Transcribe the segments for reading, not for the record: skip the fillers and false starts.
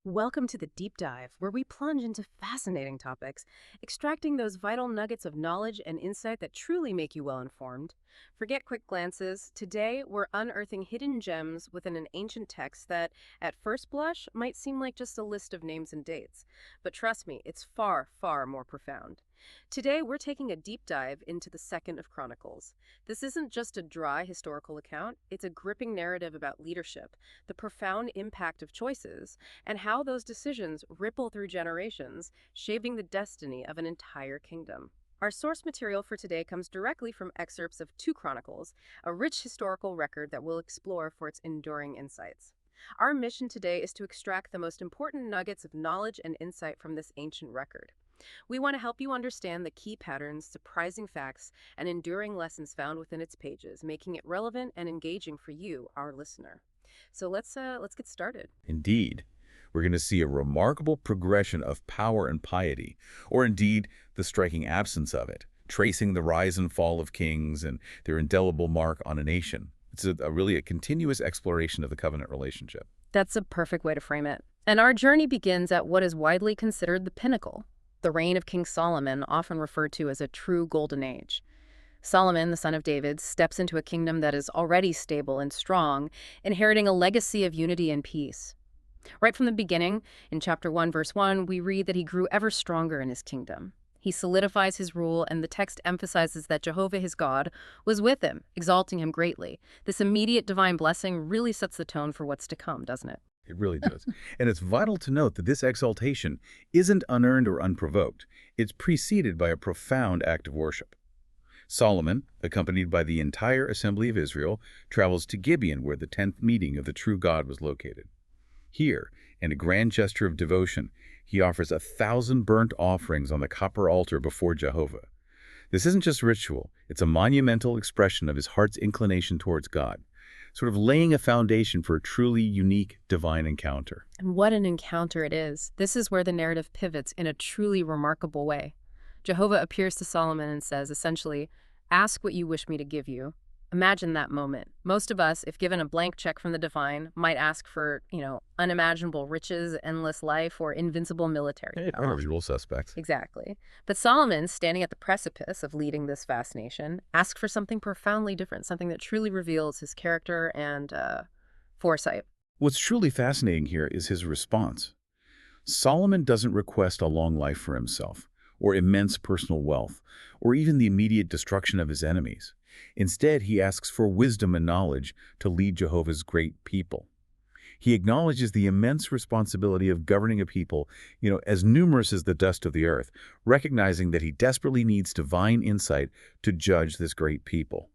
Welcome to the Deep Dive, where we plunge into fascinating topics, extracting those vital nuggets of knowledge and insight that truly make you well informed. Forget quick glances. Today, we're unearthing hidden gems within an ancient text that, at first blush, might seem like just a list of names and dates. But trust me, it's far, far more profound. Today, we're taking a deep dive into the Second of Chronicles. This isn't just a dry historical account, it's a gripping narrative about leadership, the profound impact of choices, and how those decisions ripple through generations, shaping the destiny of an entire kingdom. Our source material for today comes directly from excerpts of 2 Chronicles, a rich historical record that we'll explore for its enduring insights. Our mission today is to extract the most important nuggets of knowledge and insight from this ancient record. We want to help you understand the key patterns, surprising facts, and enduring lessons found within its pages, making it relevant and engaging for you, our listener. So let's get started. Indeed, we're going to see a remarkable progression of power and piety, or indeed the striking absence of it, tracing the rise and fall of kings and their indelible mark on a nation. It's really a continuous exploration of the covenant relationship. That's a perfect way to frame it. And our journey begins at what is widely considered the pinnacle, the reign of King Solomon, often referred to as a true golden age. Solomon, the son of David, steps into a kingdom that is already stable and strong, inheriting a legacy of unity and peace. Right from the beginning, in chapter 1, verse 1, we read that he grew ever stronger in his kingdom. He solidifies his rule, and the text emphasizes that Jehovah, his God, was with him, exalting him greatly. This immediate divine blessing really sets the tone for what's to come, doesn't it? It really does. And it's vital to note that this exaltation isn't unearned or unprovoked. It's preceded by a profound act of worship. Solomon, accompanied by the entire assembly of Israel, travels to Gibeon, where the 10th meeting of the true God was located. Here, in a grand gesture of devotion, he offers 1,000 burnt offerings on the copper altar before Jehovah. This isn't just ritual, it's a monumental expression of his heart's inclination towards God, sort of laying a foundation for a truly unique divine encounter. And what an encounter it is. This is where the narrative pivots in a truly remarkable way. Jehovah appears to Solomon and says, essentially, ask what you wish me to give you. Imagine that moment. Most of us, if given a blank check from the divine, might ask for, unimaginable riches, endless life, or invincible military power. Usual suspects. Exactly. But Solomon, standing at the precipice of leading this vast nation, asked for something profoundly different, something that truly reveals his character and foresight. What's truly fascinating here is his response. Solomon doesn't request a long life for himself, or immense personal wealth, or even the immediate destruction of his enemies. Instead, he asks for wisdom and knowledge to lead Jehovah's great people. He acknowledges the immense responsibility of governing a people, as numerous as the dust of the earth, recognizing that he desperately needs divine insight to judge this great people.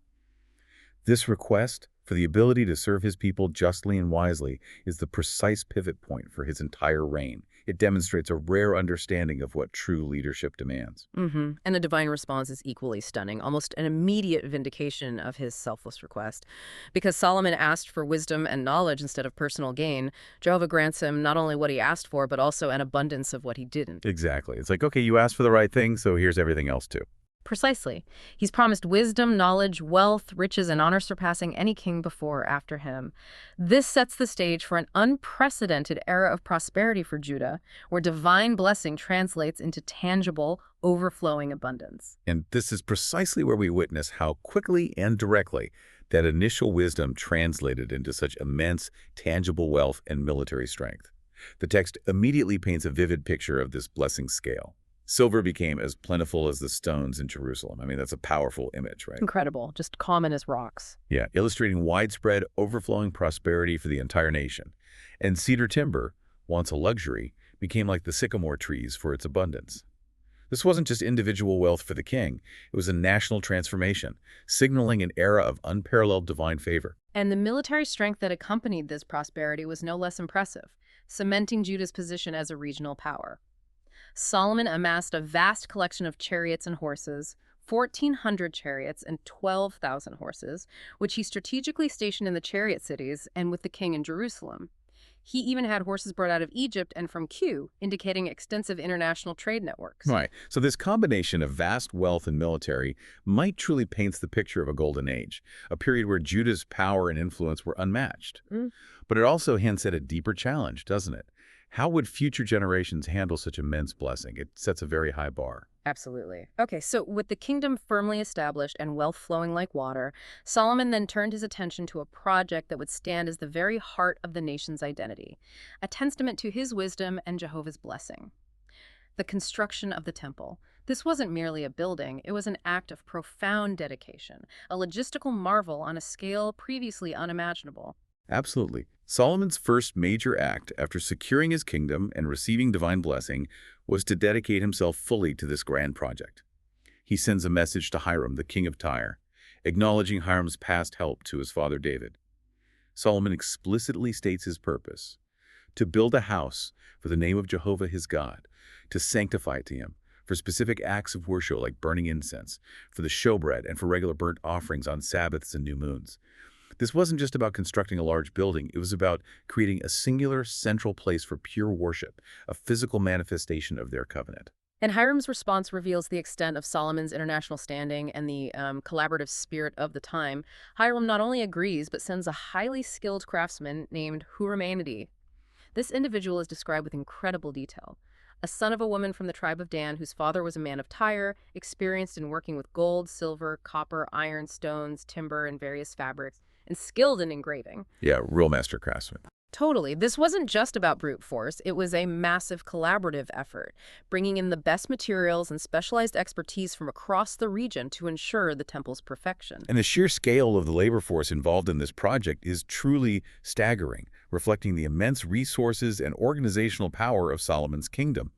This request for the ability to serve his people justly and wisely is the precise pivot point for his entire reign. It demonstrates a rare understanding of what true leadership demands. And the divine response is equally stunning, almost an immediate vindication of his selfless request. Because Solomon asked for wisdom and knowledge instead of personal gain, Jehovah grants him not only what he asked for, but also an abundance of what he didn't. Exactly. It's like, okay, you asked for the right thing, so here's everything else too. Precisely. He's promised wisdom, knowledge, wealth, riches, and honor surpassing any king before or after him. This sets the stage for an unprecedented era of prosperity for Judah, where divine blessing translates into tangible, overflowing abundance. And this is precisely where we witness how quickly and directly that initial wisdom translated into such immense, tangible wealth and military strength. The text immediately paints a vivid picture of this blessing scale. Silver became as plentiful as the stones in Jerusalem. I mean, that's a powerful image, right? Incredible, just common as rocks. Yeah, illustrating widespread, overflowing prosperity for the entire nation. And cedar timber, once a luxury, became like the sycamore trees for its abundance. This wasn't just individual wealth for the king. It was a national transformation, signaling an era of unparalleled divine favor. And the military strength that accompanied this prosperity was no less impressive, cementing Judah's position as a regional power. Solomon amassed a vast collection of chariots and horses, 1,400 chariots and 12,000 horses, which he strategically stationed in the chariot cities and with the king in Jerusalem. He even had horses brought out of Egypt and from Q, indicating extensive international trade networks. Right. So this combination of vast wealth and military might truly paints the picture of a golden age, a period where Judah's power and influence were unmatched. But it also hints at a deeper challenge, doesn't it? How would future generations handle such immense blessing? It sets a very high bar. Absolutely. Okay, so with the kingdom firmly established and wealth flowing like water, Solomon then turned his attention to a project that would stand as the very heart of the nation's identity, a testament to his wisdom and Jehovah's blessing. The construction of the temple. This wasn't merely a building, it was an act of profound dedication, a logistical marvel on a scale previously unimaginable. Absolutely. Solomon's first major act after securing his kingdom and receiving divine blessing was to dedicate himself fully to this grand project. He sends a message to Hiram, the king of Tyre, acknowledging Hiram's past help to his father David. Solomon explicitly states his purpose: to build a house for the name of Jehovah his God, to sanctify it to him, for specific acts of worship like burning incense, for the showbread, and for regular burnt offerings on Sabbaths and new moons. This wasn't just about constructing a large building, it was about creating a singular central place for pure worship, a physical manifestation of their covenant. And Hiram's response reveals the extent of Solomon's international standing and the collaborative spirit of the time. Hiram not only agrees, but sends a highly skilled craftsman named Huramanity. This individual is described with incredible detail. A son of a woman from the tribe of Dan, whose father was a man of Tyre, experienced in working with gold, silver, copper, iron, stones, timber, and various fabrics, and skilled in engraving. Yeah, real master craftsman. Totally. This wasn't just about brute force. It was a massive collaborative effort, bringing in the best materials and specialized expertise from across the region to ensure the temple's perfection. And the sheer scale of the labor force involved in this project is truly staggering, reflecting the immense resources and organizational power of Solomon's kingdom.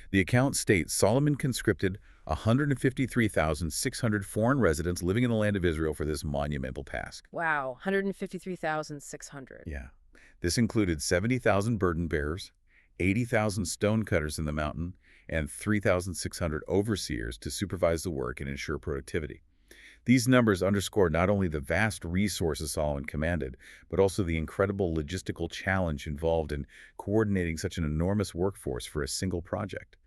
The account states Solomon conscripted 153,600 foreign residents living in the land of Israel for this monumental task. Wow, 153,600. Yeah. This included 70,000 burden bearers, 80,000 stone cutters in the mountain, and 3,600 overseers to supervise the work and ensure productivity. These numbers underscore not only the vast resources Solomon commanded, but also the incredible logistical challenge involved in coordinating such an enormous workforce for a single project.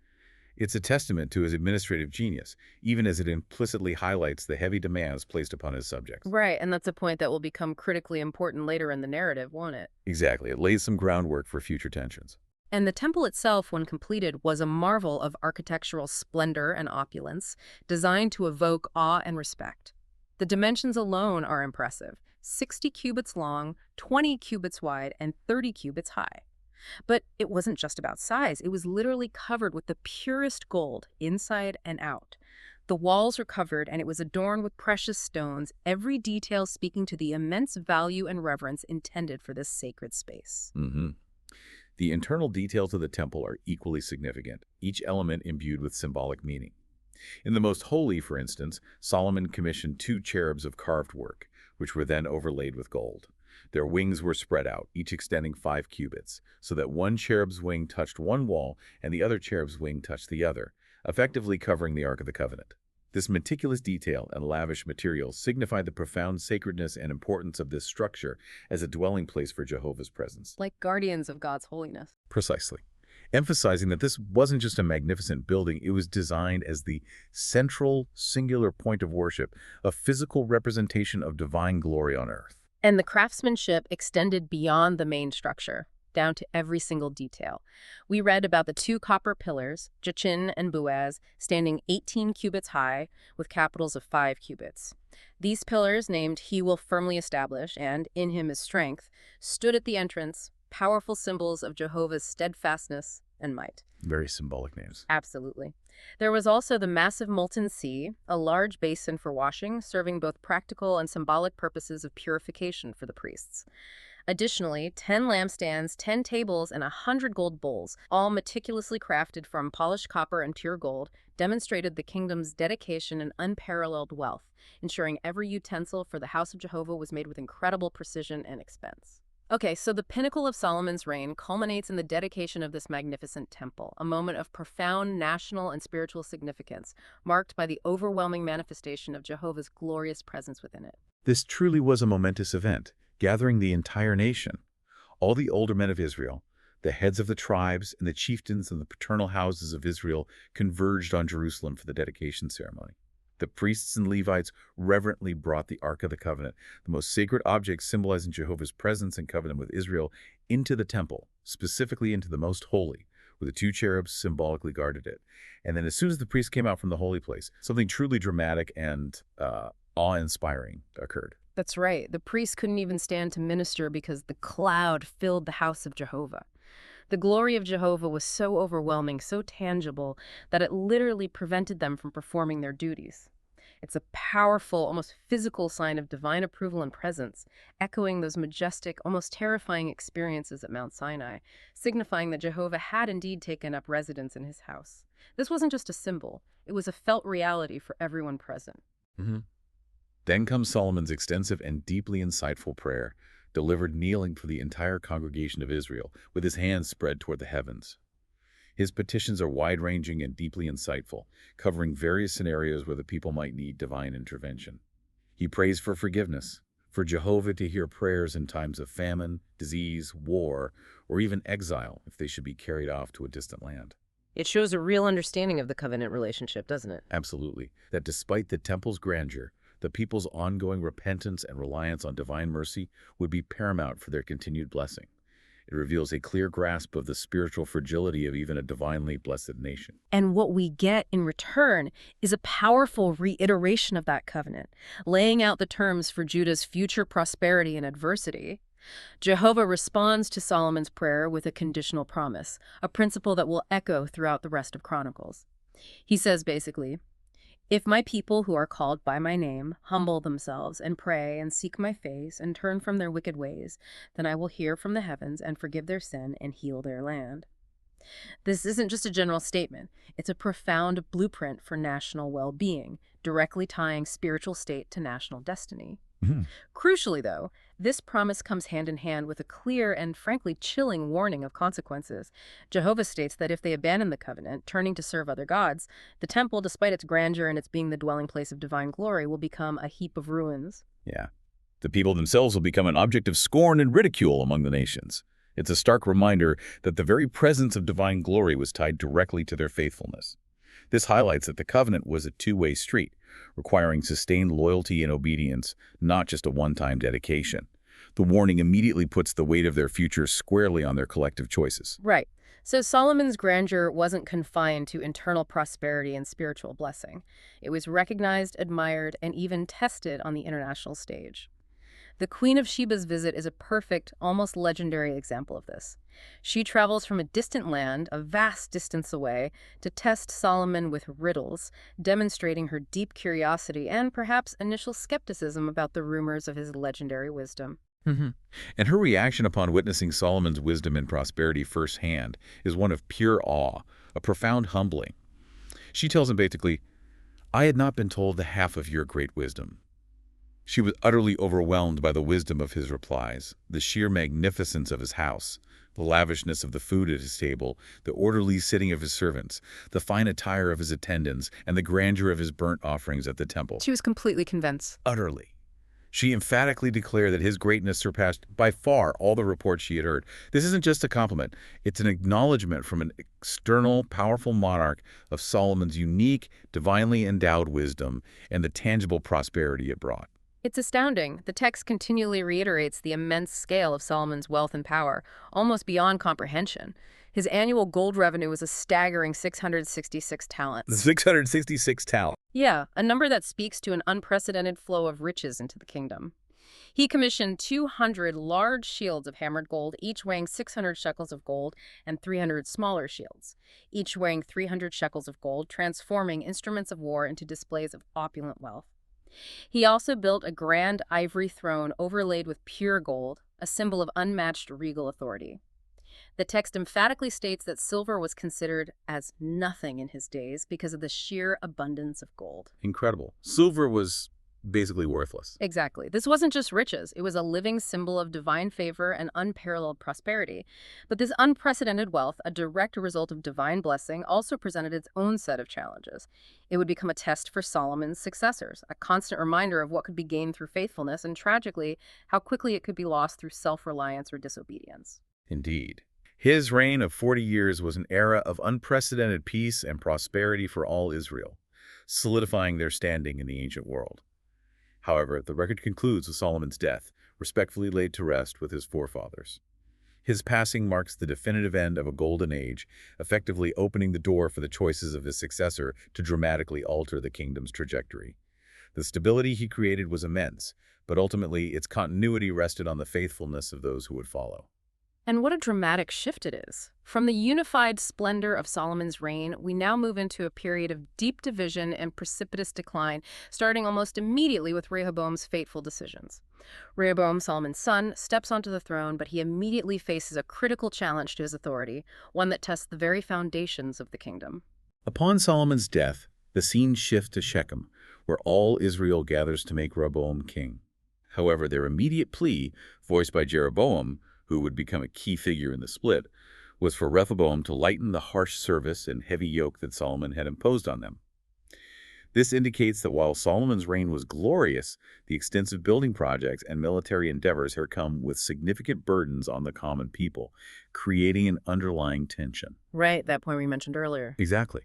It's a testament to his administrative genius, even as it implicitly highlights the heavy demands placed upon his subjects. Right, and that's a point that will become critically important later in the narrative, won't it? Exactly. It lays some groundwork for future tensions. And the temple itself, when completed, was a marvel of architectural splendor and opulence, designed to evoke awe and respect. The dimensions alone are impressive: 60 cubits long, 20 cubits wide, and 30 cubits high. But it wasn't just about size. It was literally covered with the purest gold, inside and out. The walls were covered, and it was adorned with precious stones, every detail speaking to the immense value and reverence intended for this sacred space. The internal details of the temple are equally significant, each element imbued with symbolic meaning. In the most holy, for instance, Solomon commissioned 2 cherubs of carved work, which were then overlaid with gold. Their wings were spread out, each extending 5 cubits, so that one cherub's wing touched one wall and the other cherub's wing touched the other, effectively covering the Ark of the Covenant. This meticulous detail and lavish materials signify the profound sacredness and importance of this structure as a dwelling place for Jehovah's presence. Like guardians of God's holiness. Precisely. Emphasizing that this wasn't just a magnificent building, it was designed as the central, singular point of worship, a physical representation of divine glory on earth. And the craftsmanship extended beyond the main structure, down to every single detail. We read about the 2 copper pillars, Jachin and Boaz, standing 18 cubits high with capitals of 5 cubits. These pillars, named "He will firmly establish" and "In him is strength," stood at the entrance, powerful symbols of Jehovah's steadfastness and might. Very symbolic names. Absolutely. There was also the massive molten sea, a large basin for washing, serving both practical and symbolic purposes of purification for the priests. Additionally, 10 lampstands, 10 tables, and 100 gold bowls, all meticulously crafted from polished copper and pure gold, demonstrated the kingdom's dedication and unparalleled wealth, ensuring every utensil for the house of Jehovah was made with incredible precision and expense. Okay, so the pinnacle of Solomon's reign culminates in the dedication of this magnificent temple, a moment of profound national and spiritual significance, marked by the overwhelming manifestation of Jehovah's glorious presence within it. This truly was a momentous event, gathering the entire nation. All the older men of Israel, the heads of the tribes, and the chieftains of the paternal houses of Israel converged on Jerusalem for the dedication ceremony. The priests and Levites reverently brought the Ark of the Covenant, the most sacred object symbolizing Jehovah's presence and covenant with Israel, into the temple, specifically into the most holy, where the two cherubs symbolically guarded it. And then as soon as the priests came out from the holy place, something truly dramatic and awe-inspiring occurred. That's right. The priests couldn't even stand to minister because the cloud filled the house of Jehovah. The glory of Jehovah was so overwhelming, so tangible, that it literally prevented them from performing their duties. It's a powerful, almost physical sign of divine approval and presence, echoing those majestic, almost terrifying experiences at Mount Sinai, signifying that Jehovah had indeed taken up residence in his house. This wasn't just a symbol, it was a felt reality for everyone present. Mhm. Then comes Solomon's extensive and deeply insightful prayer, delivered kneeling for the entire congregation of Israel, with his hands spread toward the heavens. His petitions are wide-ranging and deeply insightful, covering various scenarios where the people might need divine intervention. He prays for forgiveness, for Jehovah to hear prayers in times of famine, disease, war, or even exile if they should be carried off to a distant land. It shows a real understanding of the covenant relationship, doesn't it? Absolutely, that despite the temple's grandeur, the people's ongoing repentance and reliance on divine mercy would be paramount for their continued blessing. It reveals a clear grasp of the spiritual fragility of even a divinely blessed nation. And what we get in return is a powerful reiteration of that covenant, laying out the terms for Judah's future prosperity and adversity. Jehovah responds to Solomon's prayer with a conditional promise, a principle that will echo throughout the rest of Chronicles. He says basically, "If my people who are called by my name humble themselves and pray and seek my face and turn from their wicked ways, then I will hear from the heavens and forgive their sin and heal their land." This isn't just a general statement. It's a profound blueprint for national well-being, directly tying spiritual state to national destiny. Mhm. Crucially, though, this promise comes hand in hand with a clear and frankly chilling warning of consequences. Jehovah states that if they abandon the covenant, turning to serve other gods, the temple, despite its grandeur and its being the dwelling place of divine glory, will become a heap of ruins. Yeah. The people themselves will become an object of scorn and ridicule among the nations. It's a stark reminder that the very presence of divine glory was tied directly to their faithfulness. This highlights that the covenant was a two-way street, requiring sustained loyalty and obedience, not just a one-time dedication. The warning immediately puts the weight of their future squarely on their collective choices. Right. So Solomon's grandeur wasn't confined to internal prosperity and spiritual blessing. It was recognized, admired, and even tested on the international stage. The Queen of Sheba's visit is a perfect, almost legendary example of this. She travels from a distant land, a vast distance away, to test Solomon with riddles, demonstrating her deep curiosity and perhaps initial skepticism about the rumors of his legendary wisdom. And her reaction upon witnessing Solomon's wisdom and prosperity firsthand is one of pure awe, a profound humbling. She tells him basically, "I had not been told the half of your great wisdom." She was utterly overwhelmed by the wisdom of his replies, the sheer magnificence of his house, the lavishness of the food at his table, the orderly sitting of his servants, the fine attire of his attendants, and the grandeur of his burnt offerings at the temple. She was completely convinced. Utterly. She emphatically declared that his greatness surpassed by far all the reports she had heard. This isn't just a compliment. It's an acknowledgement from an external, powerful monarch of Solomon's unique, divinely endowed wisdom and the tangible prosperity it brought. It's astounding. The text continually reiterates the immense scale of Solomon's wealth and power, almost beyond comprehension. His annual gold revenue was a staggering 666 talents. 666 talents. Yeah, a number that speaks to an unprecedented flow of riches into the kingdom. He commissioned 200 large shields of hammered gold, each weighing 600 shekels of gold, and 300 smaller shields, each weighing 300 shekels of gold, transforming instruments of war into displays of opulent wealth. He also built a grand ivory throne overlaid with pure gold, a symbol of unmatched regal authority. The text emphatically states that silver was considered as nothing in his days because of the sheer abundance of gold. Incredible. Silver was basically worthless. Exactly. This wasn't just riches. It was a living symbol of divine favor and unparalleled prosperity. But this unprecedented wealth, a direct result of divine blessing, also presented its own set of challenges. It would become a test for Solomon's successors, a constant reminder of what could be gained through faithfulness, and tragically, how quickly it could be lost through self-reliance or disobedience. Indeed. His reign of 40 years was an era of unprecedented peace and prosperity for all Israel. solidifying their standing in the ancient world. However, the record concludes with Solomon's death, respectfully laid to rest with his forefathers. His passing marks the definitive end of a golden age, effectively opening the door for the choices of his successor to dramatically alter the kingdom's trajectory. The stability he created was immense, but ultimately its continuity rested on the faithfulness of those who would follow. And what a dramatic shift it is. From the unified splendor of Solomon's reign, we now move into a period of deep division and precipitous decline, starting almost immediately with Rehoboam's fateful decisions. Rehoboam, Solomon's son, steps onto the throne, but he immediately faces a critical challenge to his authority, one that tests the very foundations of the kingdom. Upon Solomon's death, the scene shifts to Shechem, where all Israel gathers to make Rehoboam king. However, their immediate plea, voiced by Jeroboam, who would become a key figure in the split, was for Rehoboam to lighten the harsh service and heavy yoke that Solomon had imposed on them. This indicates that while Solomon's reign was glorious, the extensive building projects and military endeavors had come with significant burdens on the common people, creating an underlying tension. Right, that point we mentioned earlier. Exactly.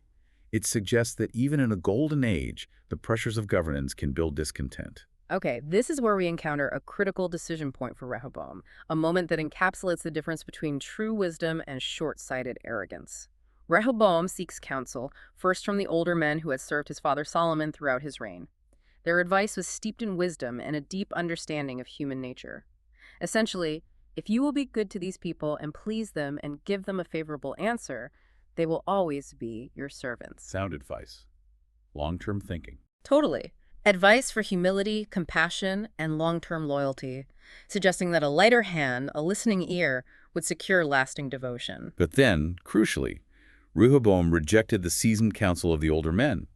It suggests that even in a golden age, the pressures of governance can build discontent. Okay, this is where we encounter a critical decision point for Rehoboam, a moment that encapsulates the difference between true wisdom and short-sighted arrogance. Rehoboam seeks counsel, first from the older men who had served his father Solomon throughout his reign. Their advice was steeped in wisdom and a deep understanding of human nature. Essentially, if you will be good to these people and please them and give them a favorable answer, they will always be your servants. Sound advice. Long-term thinking. Totally. Advice for humility, compassion, and long-term loyalty, suggesting that a lighter hand, a listening ear, would secure lasting devotion. But then, crucially, Rehoboam rejected the seasoned counsel of the older men.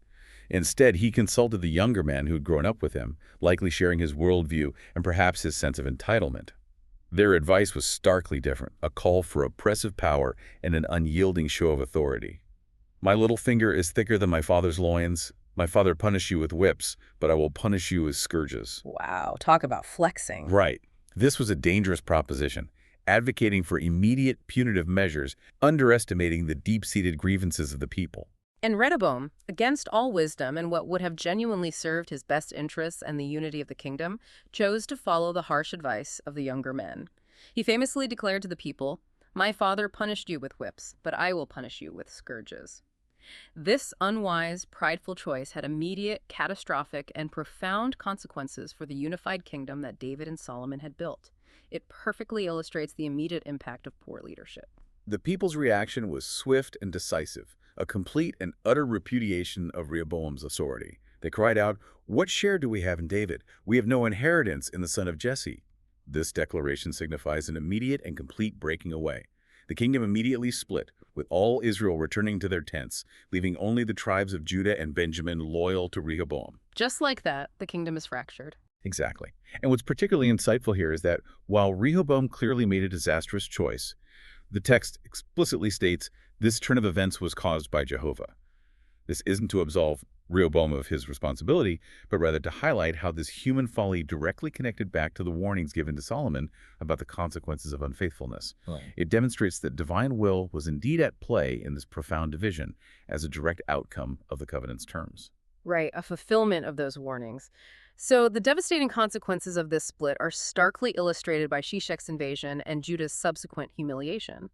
Instead, he consulted the younger men who had grown up with him, likely sharing his worldview and perhaps his sense of entitlement. Their advice was starkly different, a call for oppressive power and an unyielding show of authority. "My little finger is thicker than my father's loins. My father punished you with whips, but I will punish you with scourges." Wow, talk about flexing. Right. This was a dangerous proposition, advocating for immediate punitive measures, underestimating the deep-seated grievances of the people. And Rehoboam, against all wisdom and what would have genuinely served his best interests and the unity of the kingdom, chose to follow the harsh advice of the younger men. He famously declared to the people, "My father punished you with whips, but I will punish you with scourges." This unwise, prideful choice had immediate, catastrophic, and profound consequences for the unified kingdom that David and Solomon had built. It perfectly illustrates the immediate impact of poor leadership. The people's reaction was swift and decisive, a complete and utter repudiation of Rehoboam's authority. They cried out, "What share do we have in David? We have no inheritance in the son of Jesse." This declaration signifies an immediate and complete breaking away. The kingdom immediately split, with all Israel returning to their tents, leaving only the tribes of Judah and Benjamin loyal to Rehoboam. Just like that, the kingdom is fractured. Exactly. And what's particularly insightful here is that while Rehoboam clearly made a disastrous choice, the text explicitly states this turn of events was caused by Jehovah. This isn't to absolve Rehoboam of his responsibility, but rather to highlight how this human folly directly connected back to the warnings given to Solomon about the consequences of unfaithfulness. Right. It demonstrates that divine will was indeed at play in this profound division as a direct outcome of the covenant's terms. Right, a fulfillment of those warnings. So the devastating consequences of this split are starkly illustrated by Shishak's invasion and Judah's subsequent humiliation.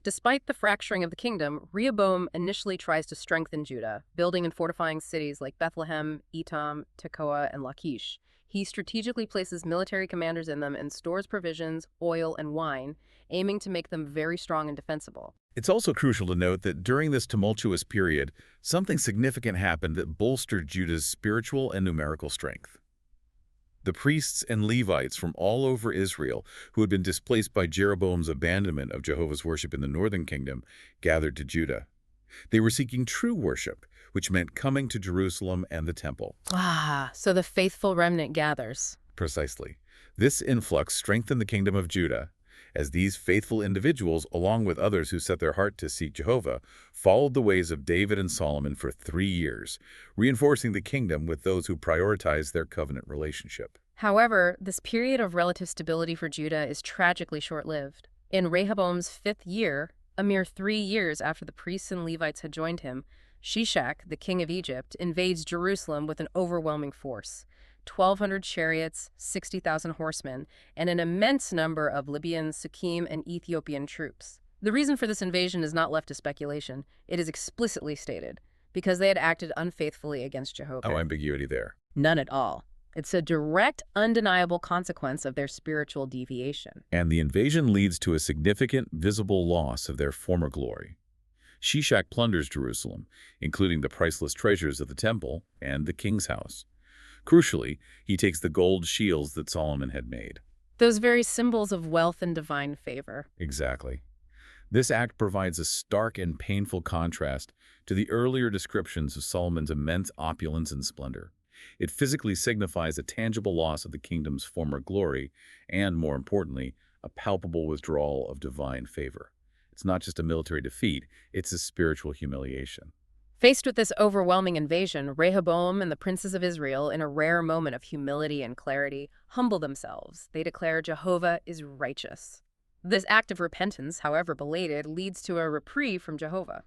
Despite the fracturing of the kingdom, Rehoboam initially tries to strengthen Judah, building and fortifying cities like Bethlehem, Etam, Tekoa, and Lachish. He strategically places military commanders in them and stores provisions, oil, and wine, aiming to make them very strong and defensible. It's also crucial to note that during this tumultuous period, something significant happened that bolstered Judah's spiritual and numerical strength. The priests and Levites from all over Israel, who had been displaced by Jeroboam's abandonment of Jehovah's worship in the northern kingdom, gathered to Judah. They were seeking true worship, which meant coming to Jerusalem and the temple. Ah, so the faithful remnant gathers. Precisely. This influx strengthened the kingdom of Judah, as these faithful individuals, along with others who set their heart to seek Jehovah, followed the ways of David and Solomon for 3 years, reinforcing the kingdom with those who prioritized their covenant relationship. However, this period of relative stability for Judah is tragically short-lived. In Rehoboam's 5th year, a mere 3 years after the priests and Levites had joined him, Shishak, the king of Egypt, invades Jerusalem with an overwhelming force. 1,200 chariots, 60,000 horsemen, and an immense number of Libyan, Sukkim, and Ethiopian troops. The reason for this invasion is not left to speculation. It is explicitly stated, because they had acted unfaithfully against Jehovah. No ambiguity there. None at all. It's a direct, undeniable consequence of their spiritual deviation. And the invasion leads to a significant, visible loss of their former glory. Shishak plunders Jerusalem, including the priceless treasures of the temple and the king's house. Crucially, he takes the gold shields that Solomon had made. Those very symbols of wealth and divine favor. Exactly. This act provides a stark and painful contrast to the earlier descriptions of Solomon's immense opulence and splendor. It physically signifies a tangible loss of the kingdom's former glory and, more importantly, a palpable withdrawal of divine favor. It's not just a military defeat, it's a spiritual humiliation. Faced with this overwhelming invasion, Rehoboam and the princes of Israel, in a rare moment of humility and clarity, humble themselves. They declare Jehovah is righteous. This act of repentance, however belated, leads to a reprieve from Jehovah.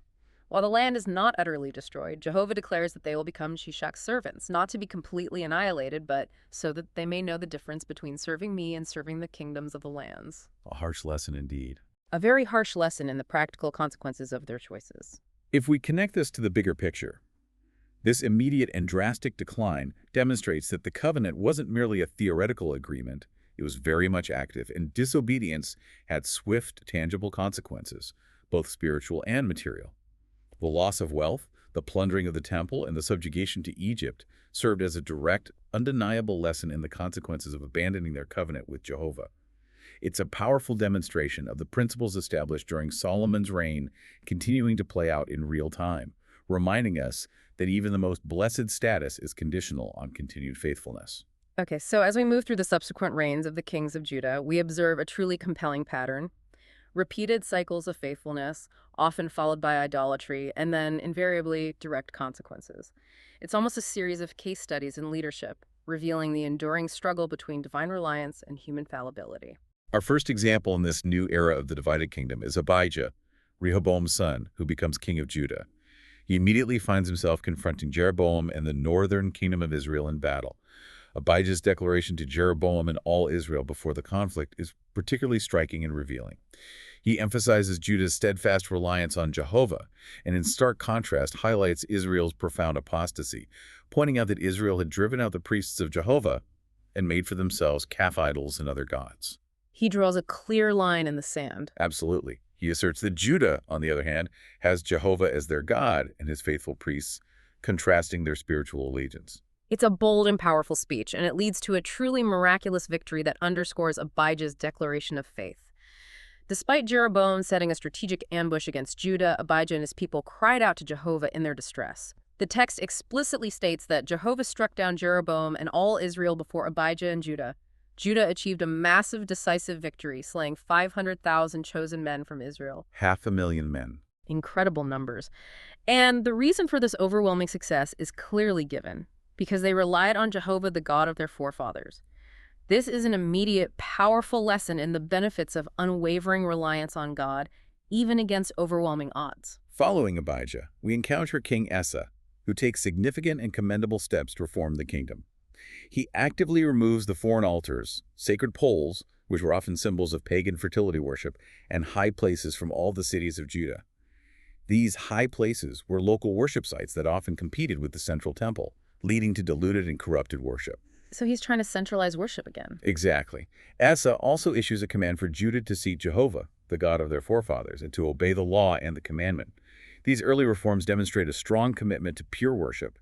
While the land is not utterly destroyed, Jehovah declares that they will become Shishak's servants, not to be completely annihilated, but so that they may know the difference between serving me and serving the kingdoms of the lands. A harsh lesson indeed. A very harsh lesson in the practical consequences of their choices. If we connect this to the bigger picture, this immediate and drastic decline demonstrates that the covenant wasn't merely a theoretical agreement, it was very much active, and disobedience had swift, tangible consequences, both spiritual and material. The loss of wealth, the plundering of the temple, and the subjugation to Egypt served as a direct, undeniable lesson in the consequences of abandoning their covenant with Jehovah. It's a powerful demonstration of the principles established during Solomon's reign continuing to play out in real time, reminding us that even the most blessed status is conditional on continued faithfulness. Okay, so as we move through the subsequent reigns of the kings of Judah, we observe a truly compelling pattern. Repeated cycles of faithfulness, often followed by idolatry, and then invariably direct consequences. It's almost a series of case studies in leadership, revealing the enduring struggle between divine reliance and human fallibility. Our first example in this new era of the divided kingdom is Abijah, Rehoboam's son, who becomes king of Judah. He immediately finds himself confronting Jeroboam and the northern kingdom of Israel in battle. Abijah's declaration to Jeroboam and all Israel before the conflict is particularly striking and revealing. He emphasizes Judah's steadfast reliance on Jehovah, and in stark contrast highlights Israel's profound apostasy, pointing out that Israel had driven out the priests of Jehovah and made for themselves calf idols and other gods. He draws a clear line in the sand. Absolutely. He asserts that Judah, on the other hand, has Jehovah as their God and his faithful priests, contrasting their spiritual allegiance. It's a bold and powerful speech, and it leads to a truly miraculous victory that underscores Abijah's declaration of faith. Despite Jeroboam setting a strategic ambush against Judah, Abijah and his people cried out to Jehovah in their distress. The text explicitly states that Jehovah struck down Jeroboam and all Israel before Abijah and Judah. Judah achieved a massive, decisive victory, slaying 500,000 chosen men from Israel. 500,000 men. Incredible numbers. And the reason for this overwhelming success is clearly given, because they relied on Jehovah, the God of their forefathers. This is an immediate, powerful lesson in the benefits of unwavering reliance on God, even against overwhelming odds. Following Abijah, we encounter King Asa, who takes significant and commendable steps to reform the kingdom. He actively removes the foreign altars, sacred poles, which were often symbols of pagan fertility worship, and high places from all the cities of Judah. These high places were local worship sites that often competed with the central temple, leading to diluted and corrupted worship. So he's trying to centralize worship again. Exactly. Asa also issues a command for Judah to seek Jehovah, the God of their forefathers, and to obey the law and the commandment. These early reforms demonstrate a strong commitment to pure worship,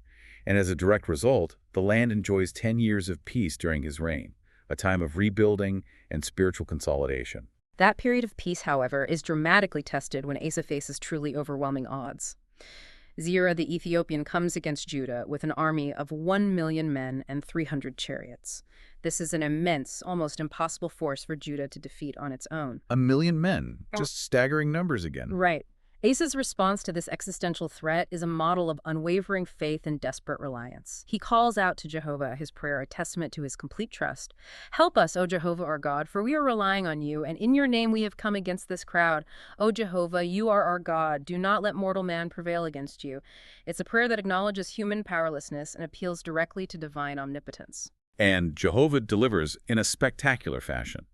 and as a direct result, the land enjoys 10 years of peace during his reign, a time of rebuilding and spiritual consolidation. That period of peace, however, is dramatically tested when Asa faces truly overwhelming odds. Zerah the Ethiopian comes against Judah with an army of 1 million men and 300 chariots. This is an immense, almost impossible force for Judah to defeat on its own. 1 million men, just staggering numbers again. Right. Asa's response to this existential threat is a model of unwavering faith and desperate reliance. He calls out to Jehovah, his prayer a testament to his complete trust. "Help us, O Jehovah our God, for we are relying on you, and in your name we have come against this crowd. O Jehovah, you are our God. Do not let mortal man prevail against you." It's a prayer that acknowledges human powerlessness and appeals directly to divine omnipotence. And Jehovah delivers in a spectacular fashion.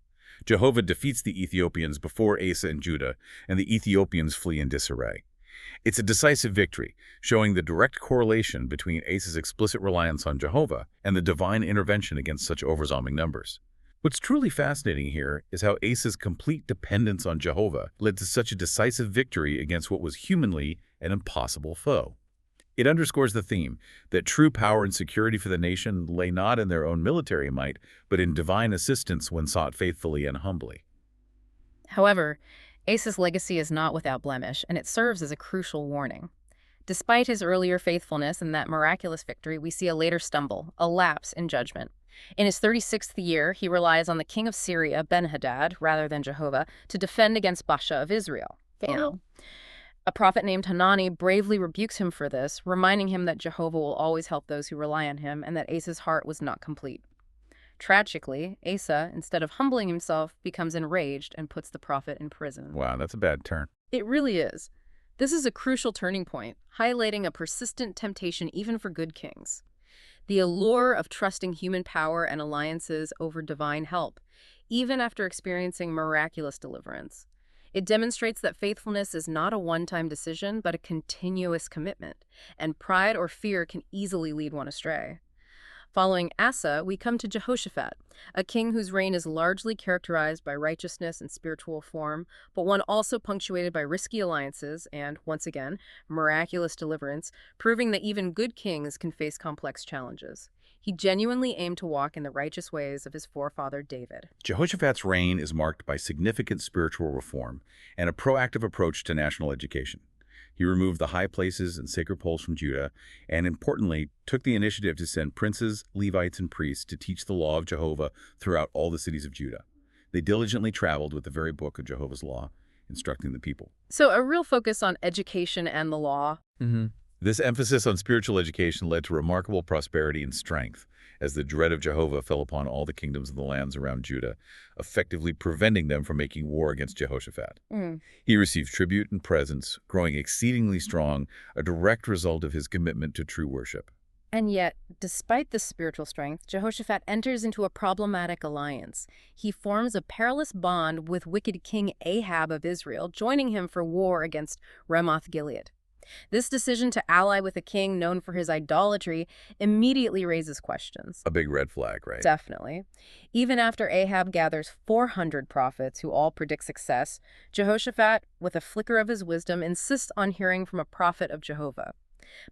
Jehovah defeats the Ethiopians before Asa and Judah, and the Ethiopians flee in disarray. It's a decisive victory, showing the direct correlation between Asa's explicit reliance on Jehovah and the divine intervention against such overwhelming numbers. What's truly fascinating here is how Asa's complete dependence on Jehovah led to such a decisive victory against what was humanly an impossible foe. It underscores the theme that true power and security for the nation lay not in their own military might, but in divine assistance when sought faithfully and humbly. However, Asa's legacy is not without blemish, and it serves as a crucial warning. Despite his earlier faithfulness and that miraculous victory, we see a later stumble, a lapse in judgment. In his 36th year, he relies on the king of Syria, Ben-Hadad, rather than Jehovah, to defend against Baasha of Israel. A prophet named Hanani bravely rebukes him for this, reminding him that Jehovah will always help those who rely on him and that Asa's heart was not complete. Tragically, Asa, instead of humbling himself, becomes enraged and puts the prophet in prison. Wow, that's a bad turn. It really is. This is a crucial turning point, highlighting a persistent temptation even for good kings. The allure of trusting human power and alliances over divine help, even after experiencing miraculous deliverance. It demonstrates that faithfulness is not a one-time decision, but a continuous commitment, and pride or fear can easily lead one astray. Following Asa, we come to Jehoshaphat, a king whose reign is largely characterized by righteousness and spiritual reform, but one also punctuated by risky alliances and, once again, miraculous deliverance, proving that even good kings can face complex challenges. He genuinely aimed to walk in the righteous ways of his forefather David. Jehoshaphat's reign is marked by significant spiritual reform and a proactive approach to national education. He removed the high places and sacred poles from Judah, and importantly, took the initiative to send princes, Levites, and priests to teach the law of Jehovah throughout all the cities of Judah. They diligently traveled with the very book of Jehovah's law, instructing the people. So a real focus on education and the law. This emphasis on spiritual education led to remarkable prosperity and strength, as the dread of Jehovah fell upon all the kingdoms of the lands around Judah, effectively preventing them from making war against Jehoshaphat. He received tribute and presents, growing exceedingly strong, a direct result of his commitment to true worship. And yet, despite this spiritual strength, Jehoshaphat enters into a problematic alliance. He forms a perilous bond with wicked King Ahab of Israel, joining him for war against Ramoth-Gilead. This decision to ally with a king known for his idolatry immediately raises questions. A big red flag, right? Definitely. Even after Ahab gathers 400 prophets who all predict success, Jehoshaphat, with a flicker of his wisdom, insists on hearing from a prophet of Jehovah.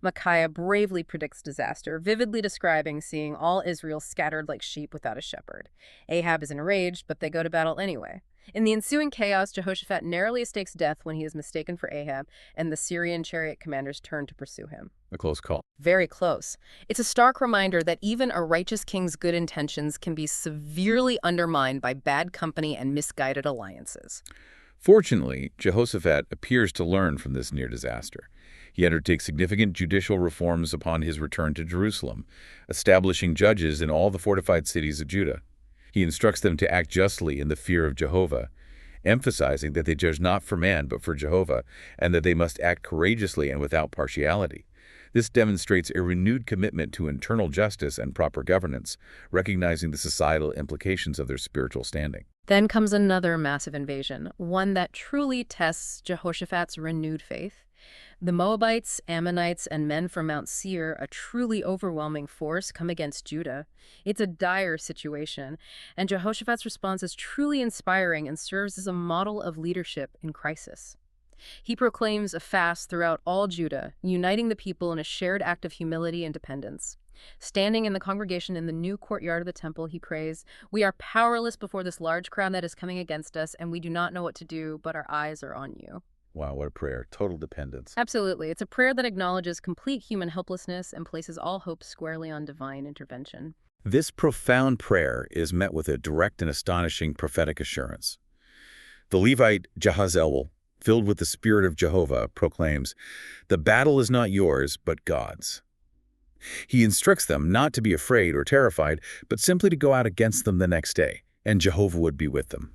Micaiah bravely predicts disaster, vividly describing seeing all Israel scattered like sheep without a shepherd. Ahab is enraged, but they go to battle anyway. In the ensuing chaos, Jehoshaphat narrowly escapes death when he is mistaken for Ahab, and the Syrian chariot commanders turn to pursue him. A close call. Very close. It's a stark reminder that even a righteous king's good intentions can be severely undermined by bad company and misguided alliances. Fortunately, Jehoshaphat appears to learn from this near disaster. He undertakes significant judicial reforms upon his return to Jerusalem, establishing judges in all the fortified cities of Judah. He instructs them to act justly in the fear of Jehovah, emphasizing that they judge not for man but for Jehovah, and that they must act courageously and without partiality. This demonstrates a renewed commitment to internal justice and proper governance, recognizing the societal implications of their spiritual standing. Then comes another massive invasion, one that truly tests Jehoshaphat's renewed faith. The Moabites, Ammonites, and men from Mount Seir, a truly overwhelming force, come against Judah. It's a dire situation, and Jehoshaphat's response is truly inspiring and serves as a model of leadership in crisis. He proclaims a fast throughout all Judah, uniting the people in a shared act of humility and dependence. Standing in the congregation in the new courtyard of the temple, he prays, "We are powerless before this large crowd that is coming against us, and we do not know what to do, but our eyes are on you." Wow, what a prayer. Total dependence. Absolutely. It's a prayer that acknowledges complete human helplessness and places all hope squarely on divine intervention. This profound prayer is met with a direct and astonishing prophetic assurance. The Levite Jahaziel filled with the Spirit of Jehovah, proclaims, "The battle is not yours, but God's." He instructs them not to be afraid or terrified, but simply to go out against them the next day, and Jehovah would be with them.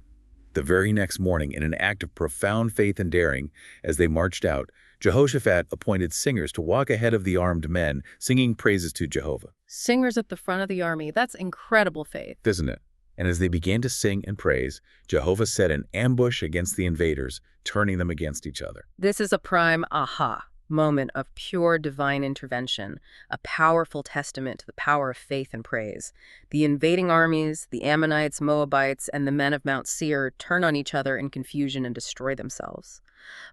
The very next morning, in an act of profound faith and daring, as they marched out, Jehoshaphat appointed singers to walk ahead of the armed men, singing praises to Jehovah. Singers at the front of the army. That's incredible faith. Isn't it? And as they began to sing and praise, Jehovah set an ambush against the invaders, turning them against each other. This is a prime aha moment of pure divine intervention, a powerful testament to the power of faith and praise. The invading armies, the Ammonites, Moabites, and the men of Mount Seir turn on each other in confusion and destroy themselves.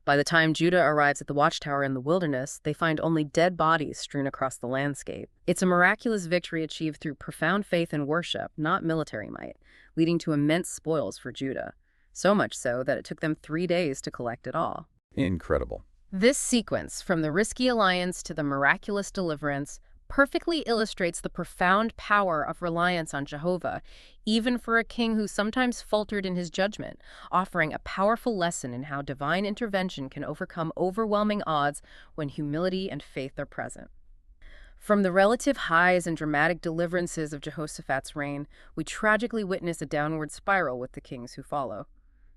By the time Judah arrives at the watchtower in the wilderness, they find only dead bodies strewn across the landscape. It's a miraculous victory achieved through profound faith and worship, not military might, leading to immense spoils for Judah. So much so that it took them 3 days to collect it all. Incredible. This sequence, from the risky alliance to the miraculous deliverance, perfectly illustrates the profound power of reliance on Jehovah, even for a king who sometimes faltered in his judgment, offering a powerful lesson in how divine intervention can overcome overwhelming odds when humility and faith are present. From the relative highs and dramatic deliverances of Jehoshaphat's reign, we tragically witness a downward spiral with the kings who follow.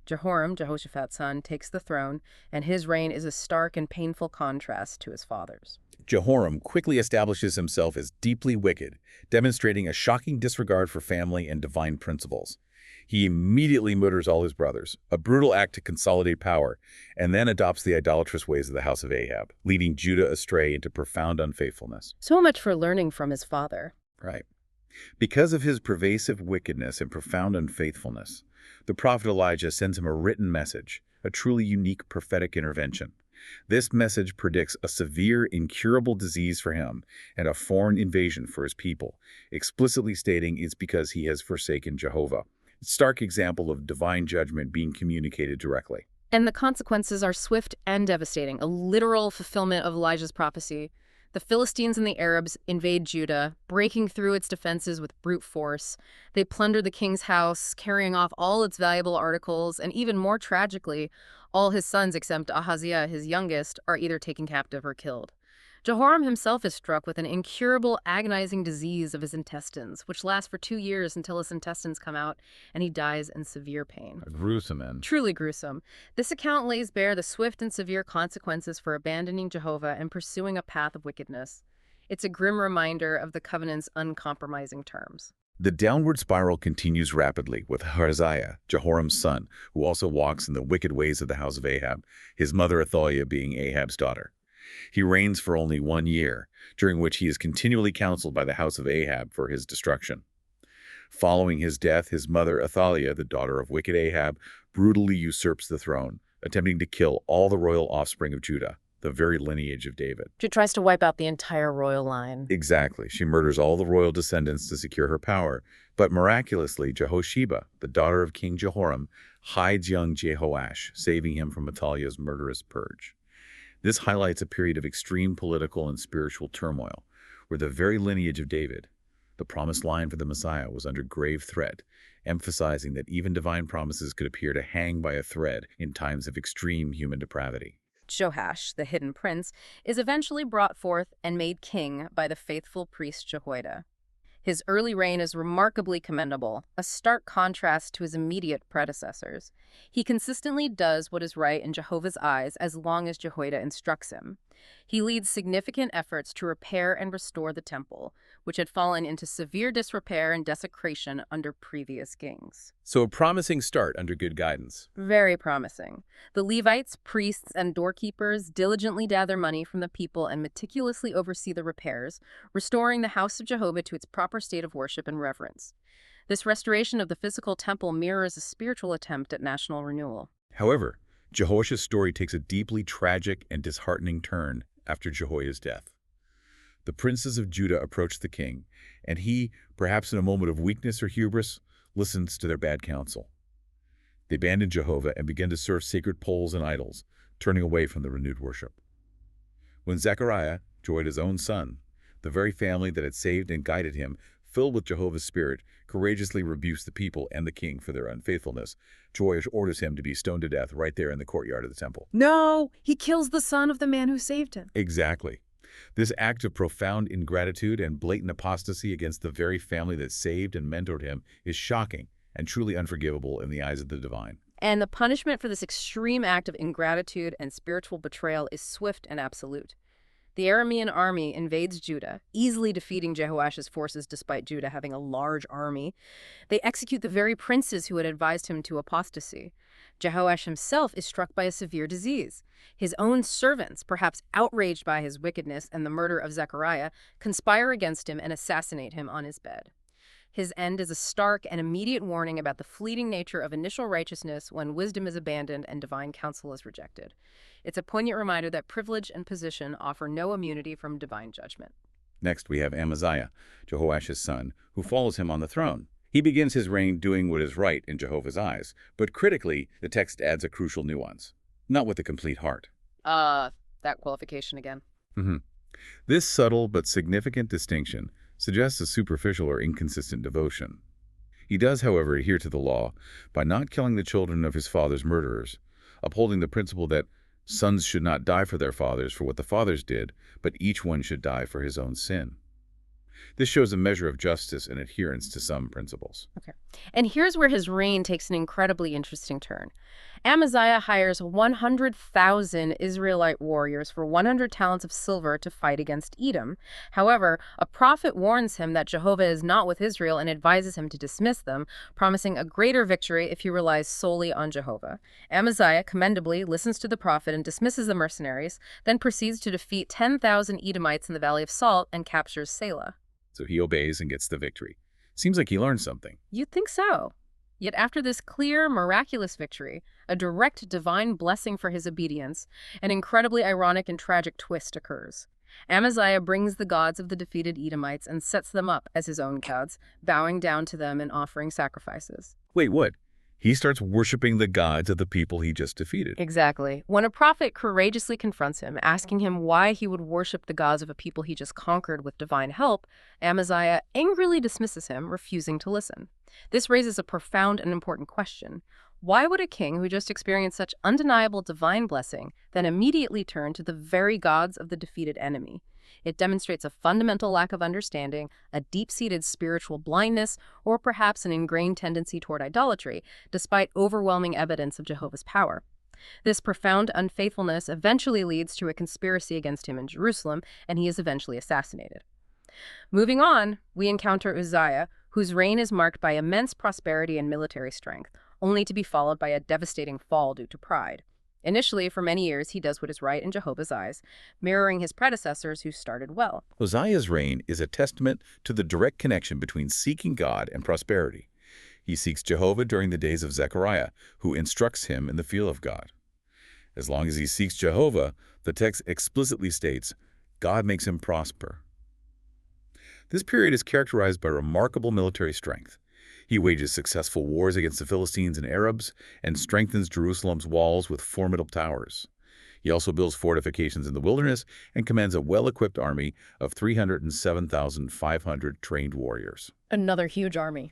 Jehoram, Jehoshaphat's son, takes the throne, and his reign is a stark and painful contrast to his father's. Jehoram quickly establishes himself as deeply wicked, demonstrating a shocking disregard for family and divine principles. He immediately murders all his brothers, a brutal act to consolidate power, and then adopts the idolatrous ways of the house of Ahab, leading Judah astray into profound unfaithfulness. So much for learning from his father. Right. Because of his pervasive wickedness and profound unfaithfulness, the prophet Elijah sends him a written message, a truly unique prophetic intervention. This message predicts a severe, incurable disease for him and a foreign invasion for his people, explicitly stating it's because he has forsaken Jehovah. A stark example of divine judgment being communicated directly. And the consequences are swift and devastating, a literal fulfillment of Elijah's prophecy. The Philistines and the Arabs invade Judah, breaking through its defenses with brute force. They plunder the king's house, carrying off all its valuable articles, and even more tragically, all his sons except Ahaziah, his youngest, are either taken captive or killed. Jehoram himself is struck with an incurable, agonizing disease of his intestines, which lasts for 2 years until his intestines come out, and he dies in severe pain. A gruesome end. Truly gruesome. This account lays bare the swift and severe consequences for abandoning Jehovah and pursuing a path of wickedness. It's a grim reminder of the covenant's uncompromising terms. The downward spiral continues rapidly with Ahaziah, Jehoram's son, who also walks in the wicked ways of the house of Ahab, his mother Athaliah being Ahab's daughter. He reigns for only 1 year, during which he is continually counseled by the house of Ahab for his destruction. Following his death, his mother Athaliah, the daughter of wicked Ahab, brutally usurps the throne, attempting to kill all the royal offspring of Judah, the very lineage of David. She tries to wipe out the entire royal line. Exactly. She murders all the royal descendants to secure her power. But miraculously, Jehosheba, the daughter of King Jehoram, hides young Jehoash, saving him from Athaliah's murderous purge. This highlights a period of extreme political and spiritual turmoil, where the very lineage of David, the promised line for the Messiah, was under grave threat, emphasizing that even divine promises could appear to hang by a thread in times of extreme human depravity. Joash, the hidden prince, is eventually brought forth and made king by the faithful priest Jehoiada. His early reign is remarkably commendable, a stark contrast to his immediate predecessors. He consistently does what is right in Jehovah's eyes as long as Jehoiada instructs him. He leads significant efforts to repair and restore the temple, which had fallen into severe disrepair and desecration under previous kings. So a promising start under good guidance. Very promising. The Levites, priests, and doorkeepers diligently gather money from the people and meticulously oversee the repairs, restoring the house of Jehovah to its proper state of worship and reverence. This restoration of the physical temple mirrors a spiritual attempt at national renewal. However, Jehoash's story takes a deeply tragic and disheartening turn after Jehoiada's death. The princes of Judah approach the king, and he, perhaps in a moment of weakness or hubris, listens to their bad counsel. They abandon Jehovah and begin to serve sacred poles and idols, turning away from the renewed worship. When Zechariah, Jehoiada's own son, the very family that had saved and guided him, filled with Jehovah's Spirit, courageously rebukes the people and the king for their unfaithfulness. Jehoash orders him to be stoned to death right there in the courtyard of the temple. No, he kills the son of the man who saved him. Exactly. This act of profound ingratitude and blatant apostasy against the very family that saved and mentored him is shocking and truly unforgivable in the eyes of the divine. And the punishment for this extreme act of ingratitude and spiritual betrayal is swift and absolute. The Aramean army invades Judah, easily defeating Jehoash's forces despite Judah having a large army. They execute the very princes who had advised him to apostasy. Jehoash himself is struck by a severe disease. His own servants, perhaps outraged by his wickedness and the murder of Zechariah, conspire against him and assassinate him on his bed. His end is a stark and immediate warning about the fleeting nature of initial righteousness when wisdom is abandoned and divine counsel is rejected. It's a poignant reminder that privilege and position offer no immunity from divine judgment. Next, we have Amaziah, Jehoash's son, who follows him on the throne. He begins his reign doing what is right in Jehovah's eyes, but critically, the text adds a crucial nuance. Not with a complete heart. That qualification again. This subtle but significant distinction suggests a superficial or inconsistent devotion. He does, however, adhere to the law by not killing the children of his father's murderers, upholding the principle that sons should not die for their fathers for what the fathers did, but each one should die for his own sin. This shows a measure of justice and adherence to some principles. Okay. And here's where his reign takes an incredibly interesting turn. Amaziah hires 100,000 Israelite warriors for 100 talents of silver to fight against Edom. However, a prophet warns him that Jehovah is not with Israel and advises him to dismiss them, promising a greater victory if he relies solely on Jehovah. Amaziah commendably listens to the prophet and dismisses the mercenaries, then proceeds to defeat 10,000 Edomites in the Valley of Salt and captures Selah. So he obeys and gets the victory. Seems like he learned something. You'd think so. Yet after this clear, miraculous victory, a direct divine blessing for his obedience, an incredibly ironic and tragic twist occurs. Amaziah brings the gods of the defeated Edomites and sets them up as his own gods, bowing down to them and offering sacrifices. Wait, what? He starts worshiping the gods of the people he just defeated. Exactly. When a prophet courageously confronts him, asking him why he would worship the gods of a people he just conquered with divine help, Amaziah angrily dismisses him, refusing to listen. This raises a profound and important question. Why would a king who just experienced such undeniable divine blessing then immediately turn to the very gods of the defeated enemy? It demonstrates a fundamental lack of understanding, a deep-seated spiritual blindness, or perhaps an ingrained tendency toward idolatry, despite overwhelming evidence of Jehovah's power. This profound unfaithfulness eventually leads to a conspiracy against him in Jerusalem, and he is eventually assassinated. Moving on, we encounter Uzziah, whose reign is marked by immense prosperity and military strength, only to be followed by a devastating fall due to pride. Initially, for many years, he does what is right in Jehovah's eyes, mirroring his predecessors who started well. Uzziah's reign is a testament to the direct connection between seeking God and prosperity. He seeks Jehovah during the days of Zechariah, who instructs him in the fear of God. As long as he seeks Jehovah, the text explicitly states, God makes him prosper. This period is characterized by remarkable military strength. He wages successful wars against the Philistines and Arabs and strengthens Jerusalem's walls with formidable towers. He also builds fortifications in the wilderness and commands a well-equipped army of 307,500 trained warriors. Another huge army.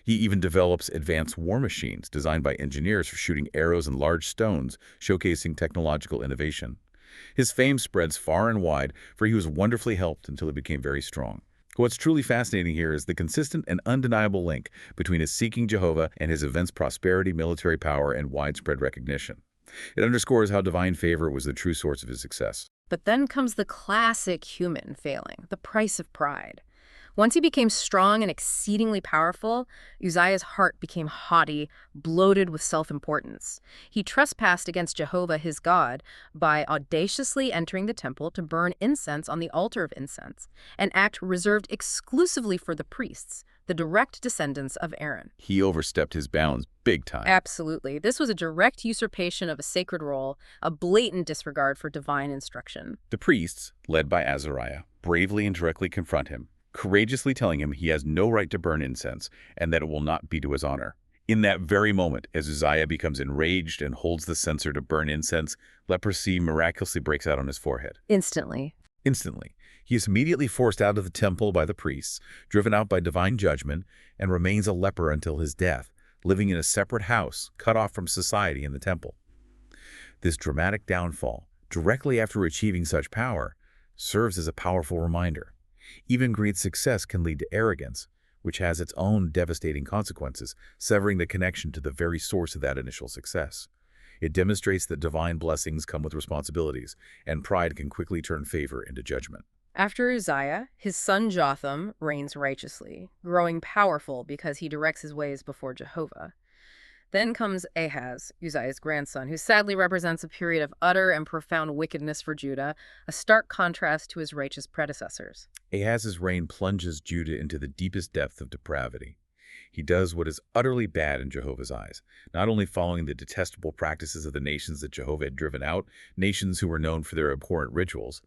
He even develops advanced war machines designed by engineers for shooting arrows and large stones, showcasing technological innovation. His fame spreads far and wide, for he was wonderfully helped until he became very strong. What's truly fascinating here is the consistent and undeniable link between his seeking Jehovah and his immense prosperity, military power, and widespread recognition. It underscores how divine favor was the true source of his success. But then comes the classic human failing, the price of pride. Once he became strong and exceedingly powerful, Uzziah's heart became haughty, bloated with self-importance. He trespassed against Jehovah, his God, by audaciously entering the temple to burn incense on the altar of incense, an act reserved exclusively for the priests, the direct descendants of Aaron. He overstepped his bounds big time. Absolutely. This was a direct usurpation of a sacred role, a blatant disregard for divine instruction. The priests, led by Azariah, bravely and directly confront him, courageously telling him he has no right to burn incense and that it will not be to his honor. In that very moment, as Uzziah becomes enraged and holds the censer to burn incense, leprosy miraculously breaks out on his forehead. Instantly. Instantly, he is immediately forced out of the temple by the priests, driven out by divine judgment, and remains a leper until his death, living in a separate house, cut off from society in the temple. This dramatic downfall, directly after achieving such power, serves as a powerful reminder. Even great success can lead to arrogance, which has its own devastating consequences, severing the connection to the very source of that initial success. It demonstrates that divine blessings come with responsibilities, and pride can quickly turn favor into judgment. After Uzziah, his son Jotham reigns righteously, growing powerful because he directs his ways before Jehovah. Then comes Ahaz, Uzziah's grandson, who sadly represents a period of utter and profound wickedness for Judah, a stark contrast to his righteous predecessors. Ahaz's reign plunges Judah into the deepest depth of depravity. He does what is utterly bad in Jehovah's eyes, not only following the detestable practices of the nations that Jehovah had driven out, nations who were known for their abhorrent rituals,